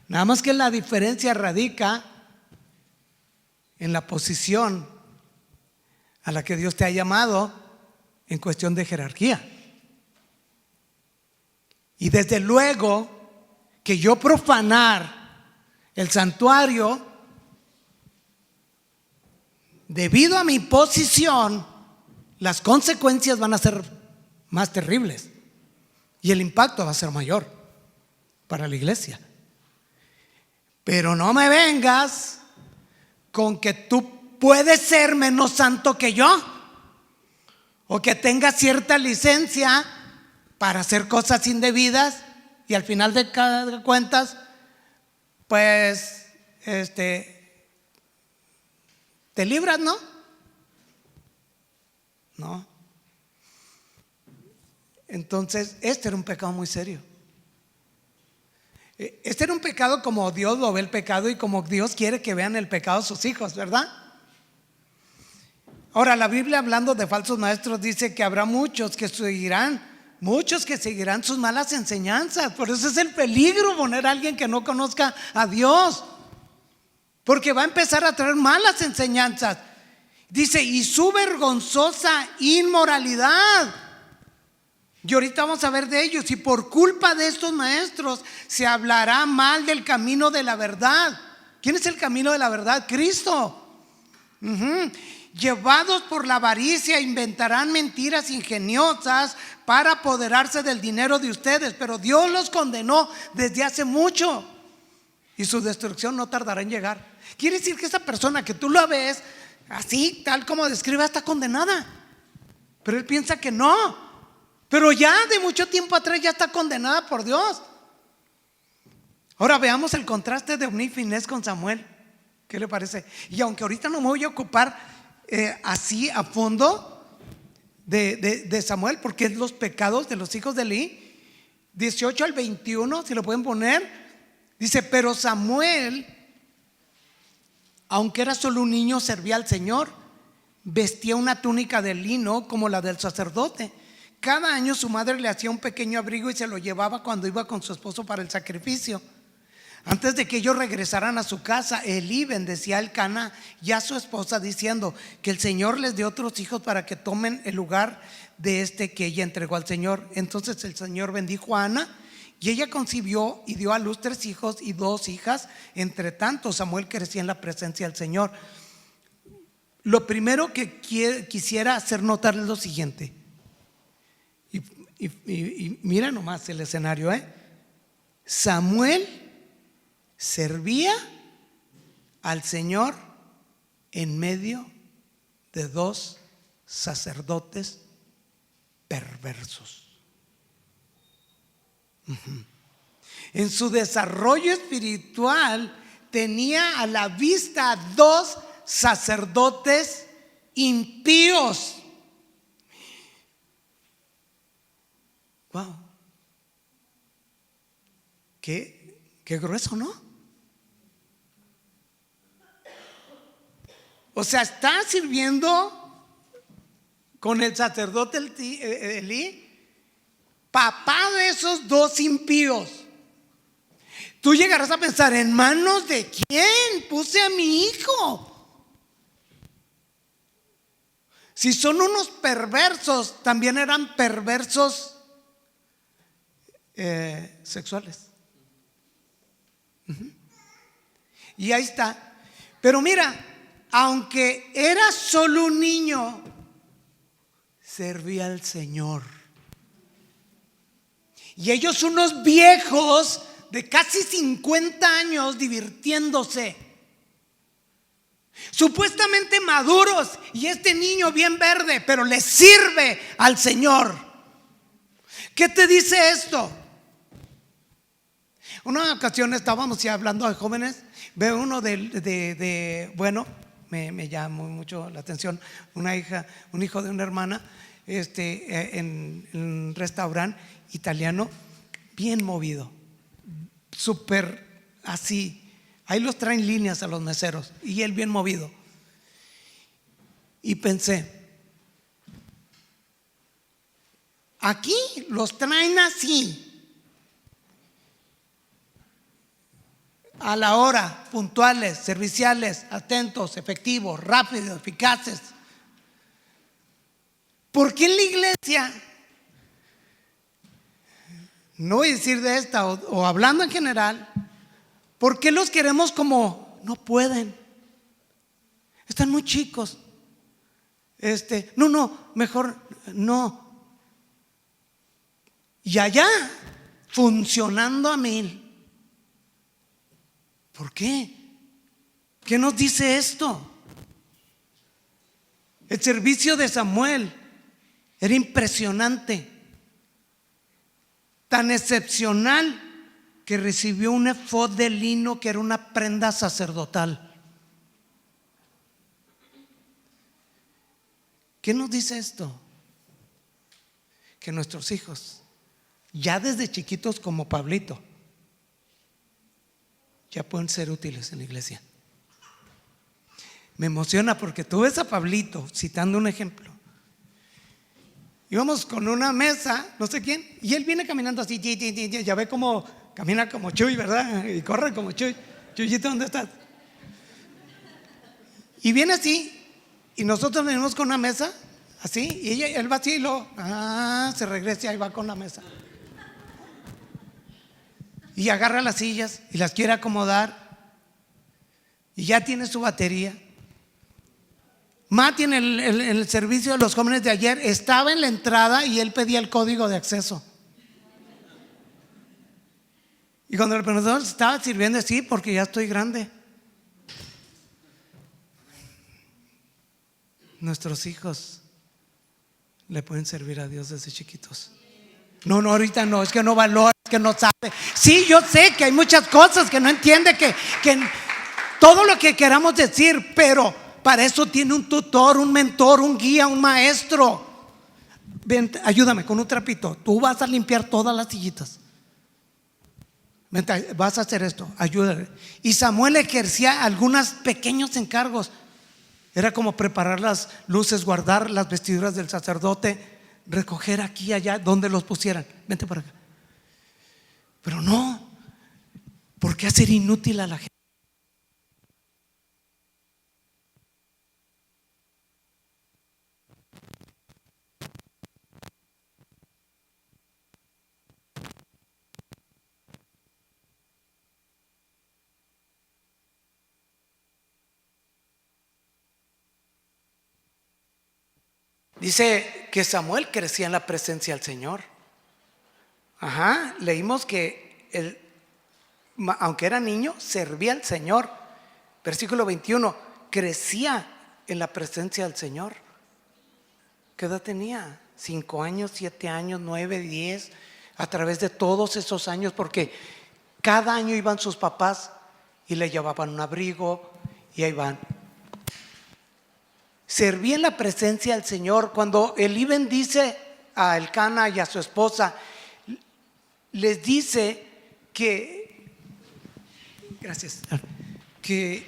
Nada más que la diferencia radica en la posición a la que Dios te ha llamado en cuestión de jerarquía. Y desde luego que yo profanar el santuario debido a mi posición, las consecuencias van a ser más terribles y el impacto va a ser mayor para la iglesia. Pero no me vengas con que tú puedes ser menos santo que yo, o que tengas cierta licencia para hacer cosas indebidas y al final de cuentas pues te libras, ¿no? No. Entonces este era un pecado muy serio. Este era un pecado como Dios lo ve el pecado y como Dios quiere que vean el pecado sus hijos, ¿verdad? Ahora la Biblia, hablando de falsos maestros, dice que habrá muchos que seguirán muchos que seguirán sus malas enseñanzas. Por eso es el peligro poner a alguien que no conozca a Dios, porque va a empezar a traer malas enseñanzas. Dice, y su vergonzosa inmoralidad. Y ahorita vamos a ver de ellos. Y por culpa de estos maestros se hablará mal del camino de la verdad. ¿Quién es el camino de la verdad? Cristo. Llevados por la avaricia, inventarán mentiras ingeniosas para apoderarse del dinero de ustedes. Pero Dios los condenó desde hace mucho, y su destrucción no tardará en llegar. Quiere decir que esa persona que tú la ves así, tal como describe, está condenada. Pero él piensa que no. Pero ya de mucho tiempo atrás ya está condenada por Dios. Ahora veamos el contraste de Ofní y Finés con Samuel. ¿Qué le parece? Y aunque ahorita no me voy a ocupar así a fondo de Samuel, porque es los pecados de los hijos de Elí, 18 al 21, si lo pueden poner. Dice, pero Samuel, aunque era solo un niño, servía al Señor. Vestía una túnica de lino como la del sacerdote. Cada año su madre le hacía un pequeño abrigo y se lo llevaba cuando iba con su esposo para el sacrificio. Antes de que ellos regresaran a su casa, Elí bendecía a Elcana y a su esposa, diciendo que el Señor les dé otros hijos para que tomen el lugar de este que ella entregó al Señor. Entonces el Señor bendijo a Ana, y ella concibió y dio a luz 3 hijos y 2 hijas. Entre tanto, Samuel crecía en la presencia del Señor. Lo primero que quisiera hacer notar es lo siguiente. Y mira nomás el escenario, Samuel servía al Señor en medio de 2 sacerdotes perversos. En su desarrollo espiritual tenía a la vista 2 sacerdotes impíos. Wow, qué grueso, ¿no? O sea, está sirviendo con el sacerdote Elí, papá de esos 2 impíos. Tú llegarás a pensar, ¿en manos de quién puse a mi hijo? Si son unos perversos, también eran perversos sexuales. Y ahí está. Pero mira, aunque era solo un niño, servía al Señor. Y ellos, unos viejos de casi 50 años, divirtiéndose, supuestamente maduros, y este niño bien verde, pero le sirve al Señor. ¿Qué te dice esto? Una ocasión estábamos ya hablando de jóvenes. Veo uno bueno, me llamó mucho la atención, un hijo de una hermana, en un restaurante italiano, bien movido, súper así. Ahí los traen líneas a los meseros, y él bien movido. Y pensé, aquí los traen así, a la hora, puntuales, serviciales, atentos, efectivos, rápidos, eficaces. ¿Por qué en la iglesia, no voy a decir de esta o hablando en general, por qué los queremos como no pueden? Están muy chicos. Mejor no. Y allá, funcionando a 1000. ¿Por qué? ¿Qué nos dice esto? El servicio de Samuel era impresionante, tan excepcional que recibió un efod de lino que era una prenda sacerdotal. ¿Qué nos dice esto? Que nuestros hijos, ya desde chiquitos como Pablito, ya pueden ser útiles en la iglesia. Me emociona porque tú ves a Pablito, citando un ejemplo, íbamos con una mesa, no sé quién, y él viene caminando así, ya ve cómo camina como Chuy, ¿verdad? Y corre como Chuy. Chuyito, ¿dónde estás? Y viene así, y nosotros venimos con una mesa, así, y él va así y luego, se regresa y va con la mesa. Y agarra las sillas y las quiere acomodar, y ya tiene su batería. Mati en el servicio de los jóvenes de ayer estaba en la entrada y él pedía el código de acceso. Y cuando el profesor estaba sirviendo así, porque ya estoy grande. Nuestros hijos le pueden servir a Dios desde chiquitos. No, ahorita no, es que no valora, es que no sabe. Sí, yo sé que hay muchas cosas que no entiende, que todo lo que queramos decir, pero para eso tiene un tutor, un mentor, un guía, un maestro. Ven, ayúdame con un trapito. Tú vas a limpiar todas las sillitas. Ven, vas a hacer esto, ayúdale. Y Samuel ejercía algunos pequeños encargos. Era como preparar las luces, guardar las vestiduras del sacerdote, recoger aquí y allá donde los pusieran. Vente por acá. Pero no, ¿por qué hacer inútil a la gente? Dice que Samuel crecía en la presencia del Señor. Leímos que él, aunque era niño, servía al Señor. Versículo 21, crecía en la presencia del Señor. ¿Qué edad tenía? 5 años, 7 años, 9, 10. A través de todos esos años, porque cada año iban sus papás y le llevaban un abrigo, y ahí van. Servía en la presencia del Señor. Cuando Elí bendice a Elcana y a su esposa, les dice que, gracias, que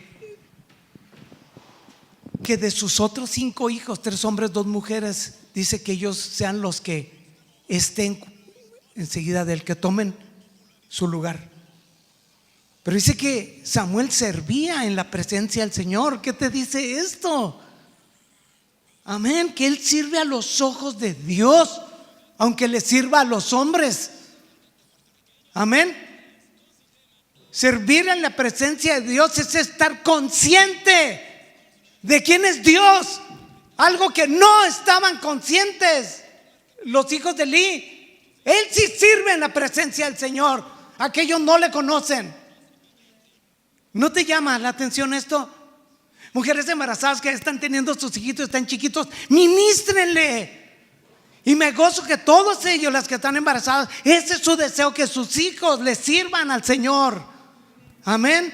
de sus otros 5 hijos, 3 hombres, 2 mujeres, dice que ellos sean los que estén enseguida del que tomen su lugar. Pero dice que Samuel servía en la presencia del Señor. ¿Qué te dice esto? Amén, que él sirve a los ojos de Dios, aunque le sirva a los hombres. Amén. Servir en la presencia de Dios es estar consciente de quién es Dios, algo que no estaban conscientes los hijos de Elí. Él sí sirve en la presencia del Señor, aquellos no le conocen. ¿No te llama la atención esto? Mujeres embarazadas que están teniendo sus hijitos, están chiquitos, ministrenle. Y me gozo que todos ellos, las que están embarazadas, ese es su deseo, que sus hijos le sirvan al Señor. Amén.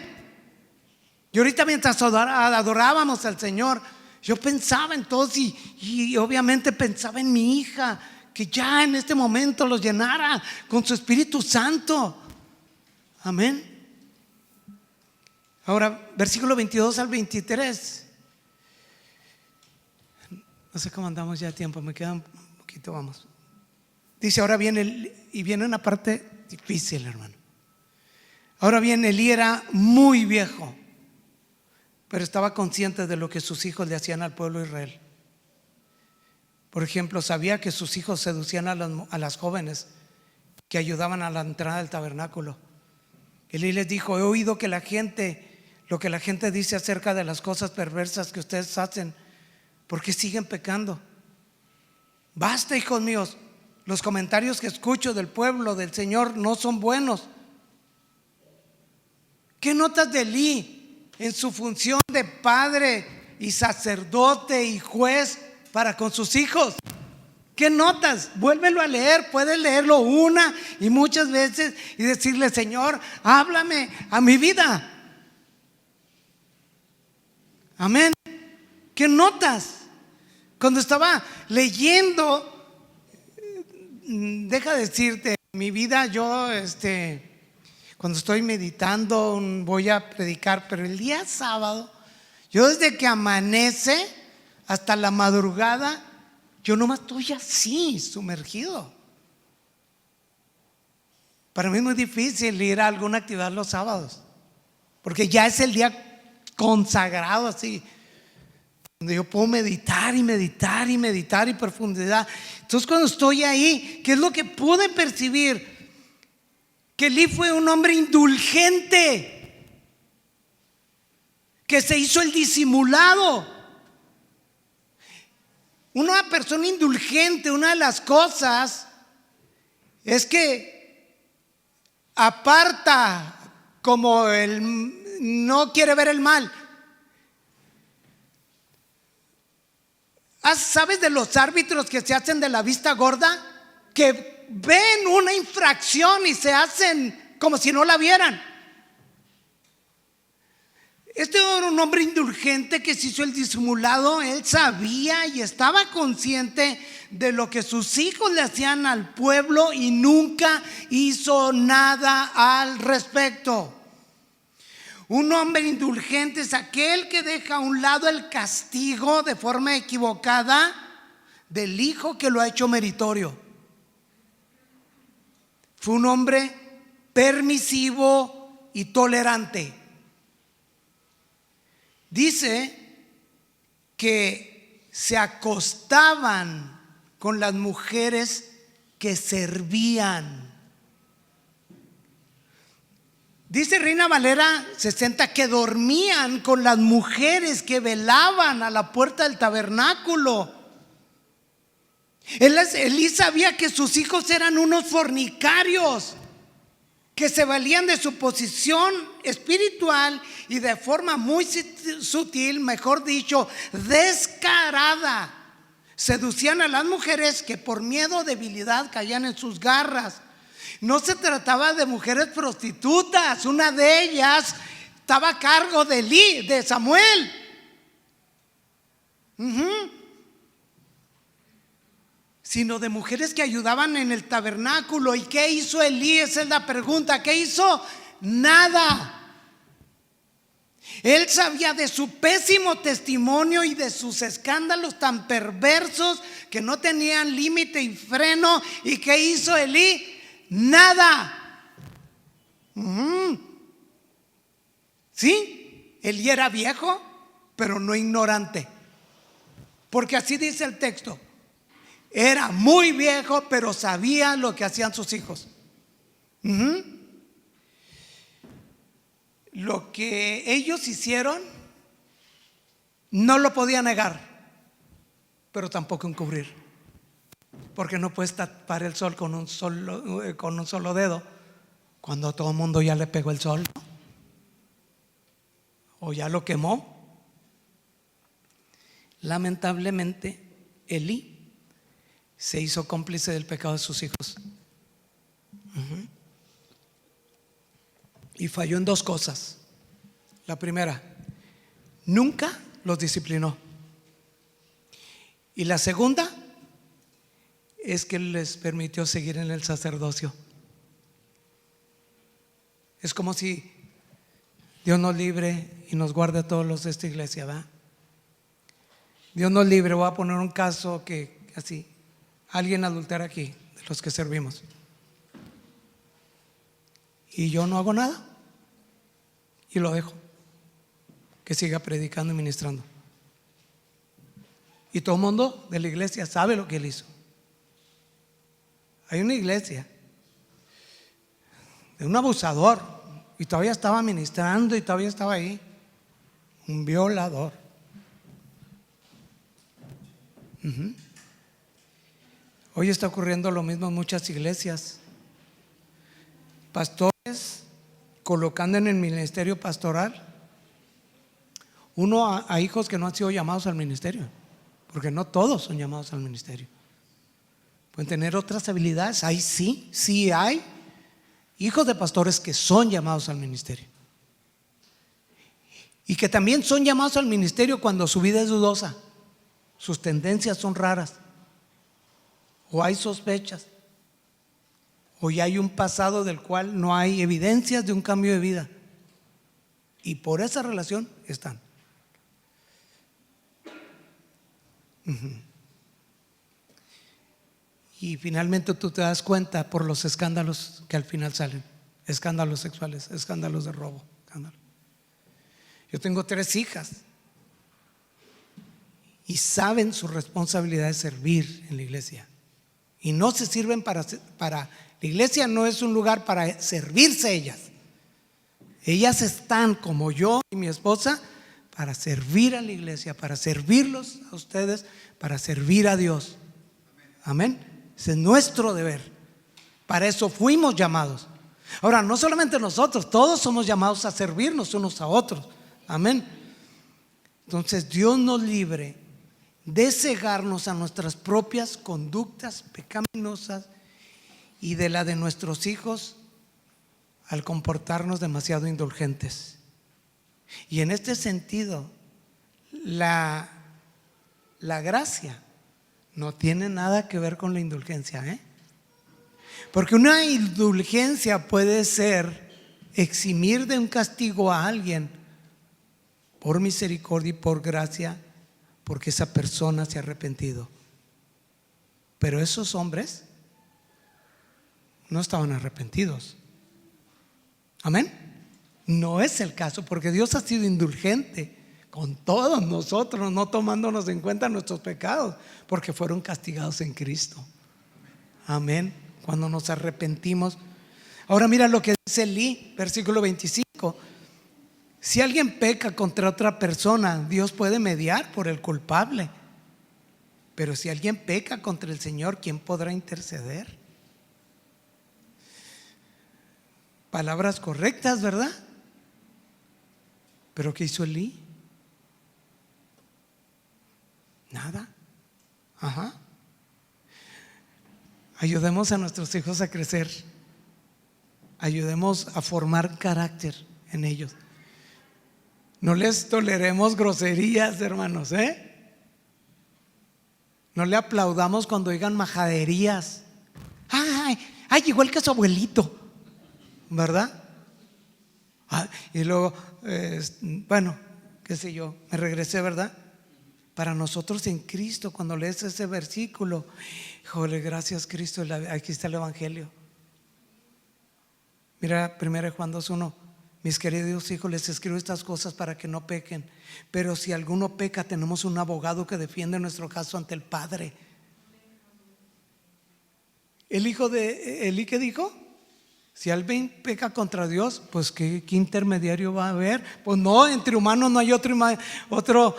Y ahorita mientras adorábamos al Señor, yo pensaba en todos y obviamente pensaba en mi hija, que ya en este momento los llenara con su Espíritu Santo. Amén. Ahora, versículo 22 al 23. No sé cómo andamos ya a tiempo, me queda un poquito, vamos. Dice, ahora viene, y viene una parte difícil, hermano. Ahora bien, Elí era muy viejo, pero estaba consciente de lo que sus hijos le hacían al pueblo de Israel. Por ejemplo, sabía que sus hijos seducían a las jóvenes que ayudaban a la entrada del tabernáculo. Elí les dijo, he oído que lo que la gente dice acerca de las cosas perversas que ustedes hacen. ¿Por qué siguen pecando? Basta, hijos míos, los comentarios que escucho del pueblo del Señor no son buenos. ¿Qué notas de Elí en su función de padre y sacerdote y juez para con sus hijos? ¿Qué notas? Vuélvelo a leer, puedes leerlo una y muchas veces y decirle, Señor, háblame a mi vida. Amén. ¿Qué notas? Cuando estaba leyendo, deja decirte, mi vida, yo cuando estoy meditando voy a predicar, pero el día sábado, yo desde que amanece hasta la madrugada Yo nomás estoy así, sumergido. Para mí es muy difícil ir a alguna actividad los sábados, porque ya es el día consagrado así, donde yo puedo meditar y meditar y meditar y profundidad. Entonces cuando estoy ahí, ¿qué es lo que pude percibir? Que Elí fue un hombre indulgente, que se hizo el disimulado. Una persona indulgente, una de las cosas es que aparta, como no quiere ver el mal. ¿Sabes de los árbitros que se hacen de la vista gorda? Que ven una infracción y se hacen como si no la vieran. Este era un hombre indulgente que se hizo el disimulado. Él sabía y estaba consciente de lo que sus hijos le hacían al pueblo y nunca hizo nada al respecto. Un hombre indulgente es aquel que deja a un lado el castigo de forma equivocada del hijo que lo ha hecho meritorio. Fue un hombre permisivo y tolerante. Dice que se acostaban con las mujeres que servían. Dice Reina Valera 60 que dormían con las mujeres que velaban a la puerta del tabernáculo. Elí sabía que sus hijos eran unos fornicarios, que se valían de su posición espiritual y de forma muy sutil, mejor dicho, descarada, seducían a las mujeres que por miedo o debilidad caían en sus garras. No se trataba de mujeres prostitutas. Una de ellas estaba a cargo de Elí, de Samuel. Sino de mujeres que ayudaban en el tabernáculo. ¿Y qué hizo Elí? Esa es la pregunta. ¿Qué hizo? Nada. Él sabía de su pésimo testimonio y de sus escándalos tan perversos que no tenían límite y freno. ¿Y qué hizo Elí? Nada. Sí, Elí era viejo, pero no ignorante, porque así dice el texto. Era muy viejo, pero sabía lo que hacían sus hijos. Lo que ellos hicieron no lo podía negar, pero tampoco encubrir, porque no puedes tapar el sol con un solo dedo cuando todo el mundo ya le pegó el sol, ¿no? O ya lo quemó. Lamentablemente, Elí se hizo cómplice del pecado de sus hijos. Y falló en dos cosas. La primera, nunca los disciplinó. Y la segunda es que les permitió seguir en el sacerdocio. Es como si Dios nos libre y nos guarde a todos los de esta iglesia, ¿va? Dios nos libre. Voy a poner un caso que así, alguien adultera aquí, de los que servimos, y yo no hago nada y lo dejo que siga predicando y ministrando, y todo el mundo de la iglesia sabe lo que él hizo. Hay una iglesia de un abusador y todavía estaba ministrando y todavía estaba ahí, un violador. Hoy está ocurriendo lo mismo en muchas iglesias. Pastores colocando en el ministerio pastoral a hijos que no han sido llamados al ministerio, porque no todos son llamados al ministerio. Pueden tener otras habilidades. Ahí sí hay hijos de pastores que son llamados al ministerio, y que también son llamados al ministerio cuando su vida es dudosa, sus tendencias son raras, o hay sospechas, o ya hay un pasado del cual no hay evidencias de un cambio de vida, y por esa relación están. y finalmente tú te das cuenta por los escándalos que al final salen, escándalos sexuales, escándalos de robo, escándalos. Yo tengo 3 hijas y saben su responsabilidad de servir en la iglesia, y no se sirven para la iglesia no es un lugar para servirse ellas. Ellas están, como yo y mi esposa, para servir a la iglesia, para servirlos a ustedes, para servir a Dios. Amén. Ese es nuestro deber. Para eso fuimos llamados. Ahora, no solamente nosotros, todos somos llamados a servirnos unos a otros. Amén. Entonces, Dios nos libre de cegarnos a nuestras propias conductas pecaminosas y de la de nuestros hijos al comportarnos demasiado indulgentes. Y en este sentido, la gracia no tiene nada que ver con la indulgencia, porque una indulgencia puede ser eximir de un castigo a alguien por misericordia y por gracia, porque esa persona se ha arrepentido. Pero esos hombres no estaban arrepentidos. Amén. No es el caso, porque Dios ha sido indulgente con todos nosotros, no tomándonos en cuenta nuestros pecados, porque fueron castigados en Cristo. Amén. Cuando nos arrepentimos. Ahora mira lo que dice Elí, versículo 25. Si alguien peca contra otra persona, Dios puede mediar por el culpable. Pero si alguien peca contra el Señor, ¿quién podrá interceder? Palabras correctas, ¿verdad? ¿Pero qué hizo Elí? Nada. Ajá. Ayudemos a nuestros hijos a crecer. Ayudemos a formar carácter en ellos. No les toleremos groserías, hermanos, No le aplaudamos cuando digan majaderías. Ay, igual que su abuelito, ¿verdad? Y luego, bueno, qué sé yo, me regresé, ¿verdad? Para nosotros en Cristo, cuando lees ese versículo, híjole, gracias Cristo, aquí está el Evangelio. Mira 1 Juan 2:1. Mis queridos hijos, les escribo estas cosas para que no pequen. Pero si alguno peca, tenemos un abogado que defiende nuestro caso ante el Padre. El hijo de Elí, ¿qué dijo? Si alguien peca contra Dios, pues ¿qué intermediario va a haber? Pues no, entre humanos no hay otro,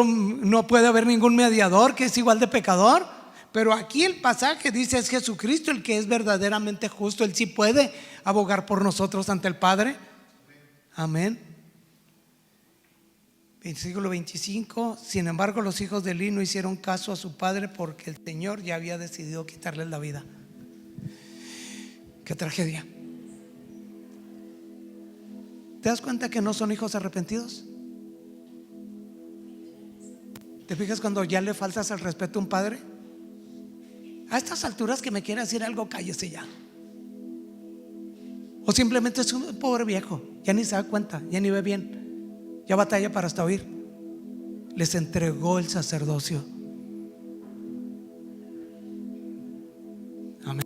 no puede haber ningún mediador que es igual de pecador. Pero aquí el pasaje dice: es Jesucristo el que es verdaderamente justo. Él sí puede abogar por nosotros ante el Padre. Amén. Versículo 25. Sin embargo, los hijos de Elí no hicieron caso a su padre, porque el Señor ya había decidido quitarles la vida. Qué tragedia. ¿Te das cuenta que no son hijos arrepentidos? ¿Te fijas cuando ya le faltas el respeto a un padre? A estas alturas que me quiere decir algo, cállese ya. O simplemente es un pobre viejo, ya ni se da cuenta, ya ni ve bien, ya batalla para hasta oír. Les entregó el sacerdocio. Amén.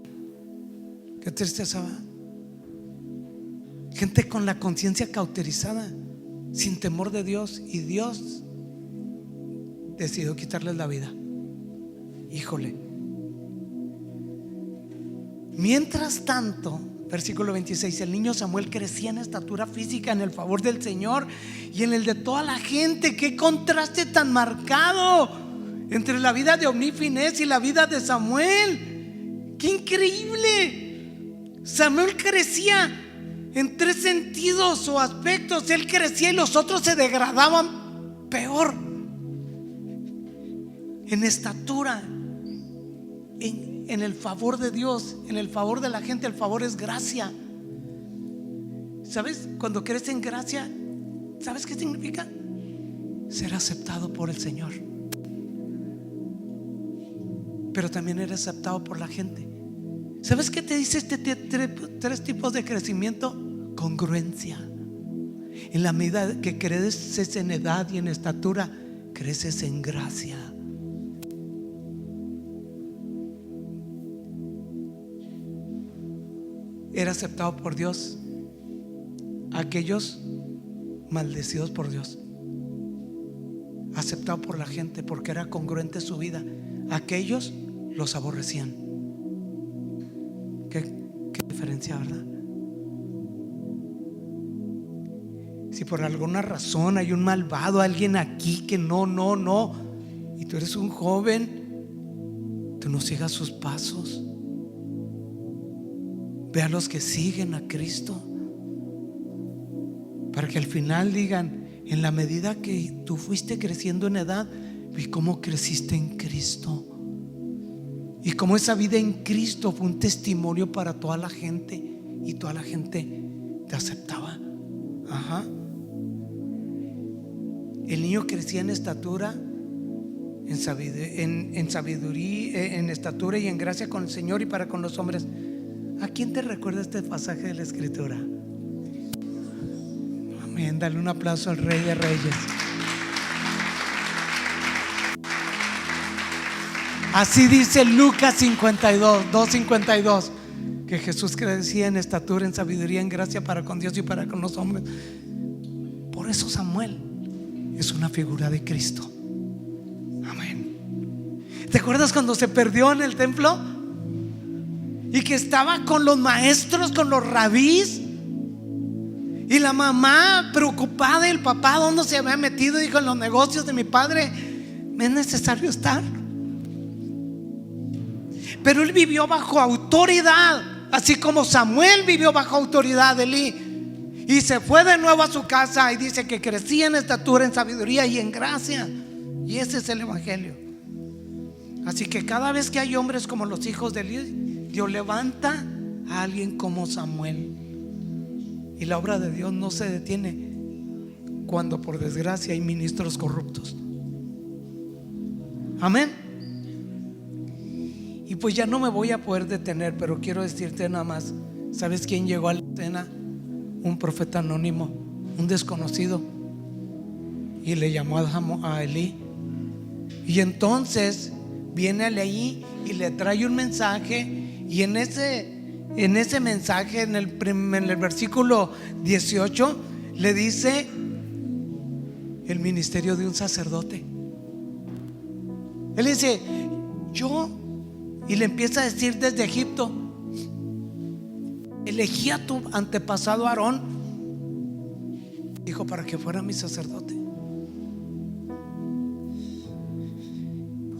Qué tristeza, ¿verdad? Gente con la conciencia cauterizada, sin temor de Dios, y Dios decidió quitarles la vida. Híjole. Mientras tanto, versículo 26, el niño Samuel crecía en estatura física, en el favor del Señor y en el de toda la gente. Qué contraste tan marcado entre la vida de Ofní y Finés y la vida de Samuel. Qué increíble. Samuel crecía en 3 sentidos o aspectos. Él crecía y los otros se degradaban peor. En estatura, en el favor de Dios, en el favor de la gente. El favor es gracia. ¿Sabes? Cuando crees en gracia, ¿sabes qué significa? Ser aceptado por el Señor, pero también eres aceptado por la gente. ¿Sabes qué te dice 3 tipos de crecimiento? Congruencia. En la medida que creces en edad y en estatura, creces en gracia. era aceptado por Dios, aquellos maldecidos por Dios, aceptado por la gente porque era congruente su vida, aquellos los aborrecían. Qué diferencia, ¿verdad? Si por alguna razón hay un malvado, alguien aquí que no, y tú eres un joven, tú no sigas sus pasos. Ve a los que siguen a Cristo, para que al final digan: en la medida que tú fuiste creciendo en edad, vi cómo creciste en Cristo, y cómo esa vida en Cristo fue un testimonio para toda la gente, y toda la gente te aceptaba. Ajá. El niño crecía en estatura, en sabiduría, en estatura y en gracia con el Señor y para con los hombres. ¿A quién te recuerda este pasaje de la Escritura? Amén. Dale un aplauso al Rey de Reyes. Así dice Lucas 2:52, que Jesús crecía en estatura, en sabiduría, en gracia para con Dios y para con los hombres. Por eso Samuel es una figura de Cristo. Amén. ¿Te acuerdas cuando se perdió en el templo? Y que estaba con los maestros, con los rabís, y la mamá preocupada, y el papá dónde se había metido, dijo: en los negocios de mi padre me es necesario estar. Pero él vivió bajo autoridad, así como Samuel vivió bajo autoridad de Elí, y se fue de nuevo a su casa, y dice que crecía en estatura, en sabiduría y en gracia. Y ese es el evangelio. Así que cada vez que hay hombres como los hijos de Elí, Dios levanta a alguien como Samuel. Y la obra de Dios no se detiene cuando por desgracia hay ministros corruptos. Amén. Y pues ya no me voy a poder detener, pero quiero decirte nada más. ¿Sabes quién llegó a la escena? Un profeta anónimo, un desconocido, y le llamó a Elí. Y entonces viene Elí y le trae un mensaje. Y en ese mensaje, en el versículo 18, le dice el ministerio de un sacerdote. Él dice: y le empieza a decir desde Egipto: elegí a tu antepasado Aarón, dijo, para que fuera mi sacerdote.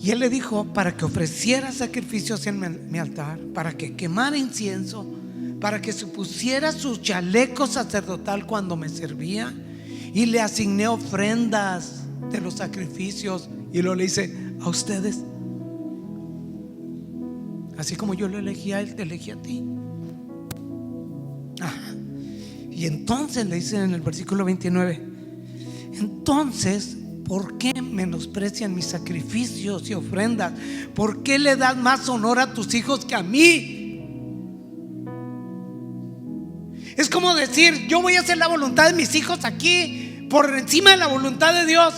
Y él le dijo: para que ofreciera sacrificios en mi altar, para que quemara incienso, para que se pusiera su chaleco sacerdotal cuando me servía, y le asigné ofrendas de los sacrificios. Y luego le dice: a ustedes, así como yo lo elegí a él, te elegí a ti. Ajá. Y entonces le dice en el versículo 29: entonces, ¿por qué menosprecian mis sacrificios y ofrendas? ¿Por qué le das más honor a tus hijos que a mí? Es como decir: yo voy a hacer la voluntad de mis hijos aquí por encima de la voluntad de Dios.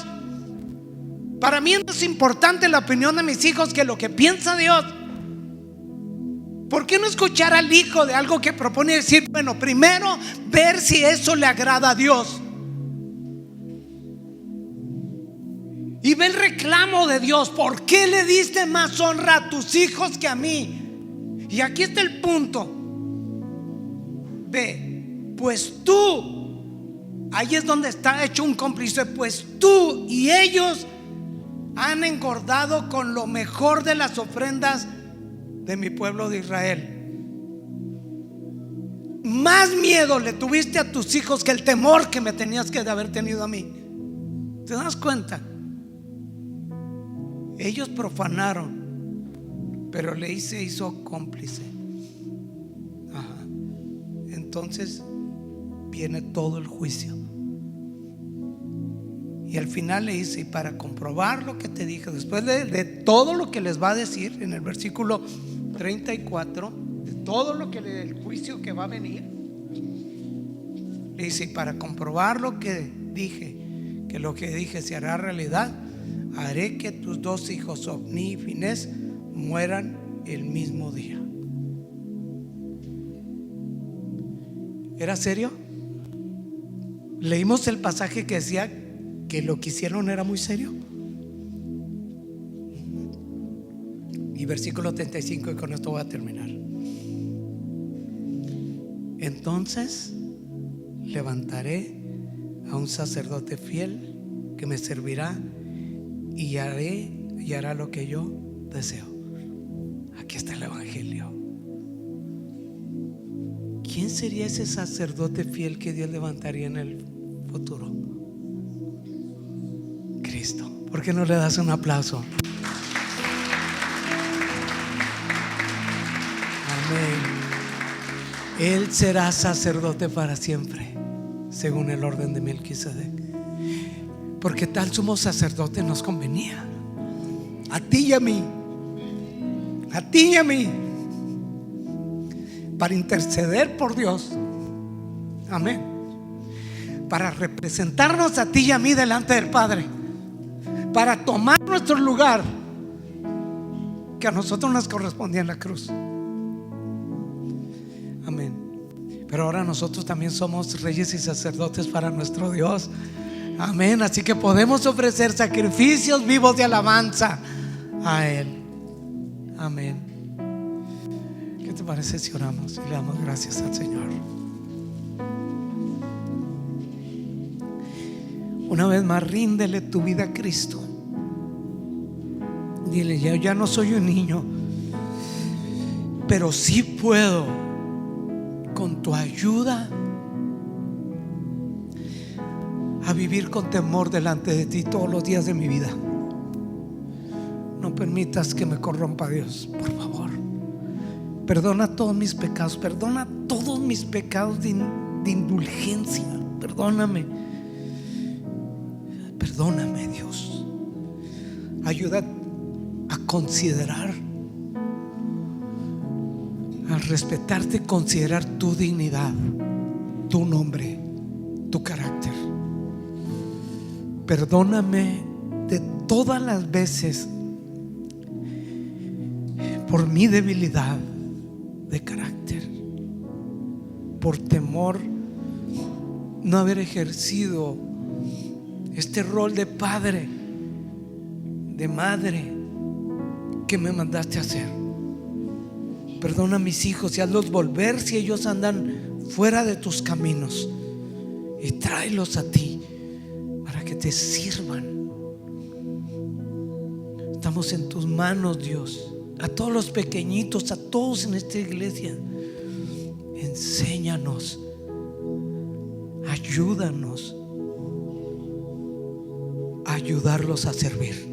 Para mí es más importante la opinión de mis hijos que lo que piensa Dios. ¿Por qué no escuchar al hijo de algo que propone y decir: bueno, primero ver si eso le agrada a Dios? Y ve el reclamo de Dios: ¿por qué le diste más honra a tus hijos que a mí? Y aquí está el punto. Ve, pues tú, ahí es donde está hecho un cómplice. Pues tú y ellos han engordado con lo mejor de las ofrendas de mi pueblo de Israel. Más miedo le tuviste a tus hijos que el temor que me tenías que de haber tenido a mí. ¿Te das cuenta? Ellos profanaron, pero Elí se hizo cómplice. Ajá. Entonces viene todo el juicio. Y al final le dice: y para comprobar lo que te dije, después de todo lo que les va a decir en el versículo 34, de todo lo que el juicio que va a venir, le dice: y para comprobar lo que dije, que lo que dije se hará realidad, haré que tus dos hijos, Ofni y Finés, mueran el mismo día. ¿Era serio? Leímos el pasaje que decía que lo que hicieron era muy serio. Y versículo 35, y con esto voy a terminar. Entonces levantaré a un sacerdote fiel que me servirá y hará lo que yo deseo. Aquí está el evangelio. ¿Quién sería ese sacerdote fiel que Dios levantaría en el futuro? Cristo. ¿Por qué no le das un aplauso? Amén. Él será sacerdote para siempre, según el orden de Melquisedec, porque tal sumo sacerdote nos convenía a ti y a mí, a ti y a mí, para interceder por Dios. Amén. Para representarnos a ti y a mí delante del Padre, para tomar nuestro lugar que a nosotros nos correspondía en la cruz. Amén. Pero ahora nosotros también somos reyes y sacerdotes para nuestro Dios. Amén. Así que podemos ofrecer sacrificios vivos de alabanza a Él. Amén. ¿Qué te parece si oramos y le damos gracias al Señor? Una vez más, ríndele tu vida a Cristo. Dile: yo ya no soy un niño, pero sí puedo, con tu ayuda, a vivir con temor delante de ti todos los días de mi vida. No permitas que me corrompa, Dios, por favor. Perdona todos mis pecados, perdona todos mis pecados de indulgencia. Perdóname, perdóname, Dios. Ayuda a considerar, a respetarte, considerar tu dignidad, tu nombre, tu carácter. Perdóname de todas las veces por mi debilidad de carácter, por temor no haber ejercido este rol de padre, de madre que me mandaste a hacer. Perdona a mis hijos y hazlos volver si ellos andan fuera de tus caminos, y tráelos a ti para que te sirvan. Estamos en tus manos, Dios. A todos los pequeñitos, a todos en esta iglesia, enséñanos, ayúdanos a ayudarlos a servir.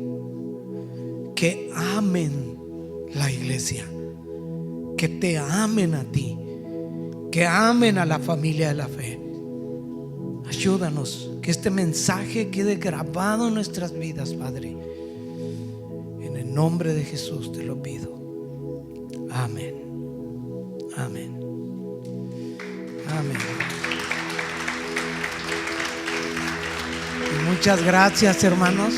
Que amen la iglesia, que te amen a ti, que amen a la familia de la fe. Ayúdanos, que este mensaje quede grabado en nuestras vidas, Padre. En el nombre de Jesús te lo pido. Amén. Amén. Amén. Y muchas gracias, hermanos.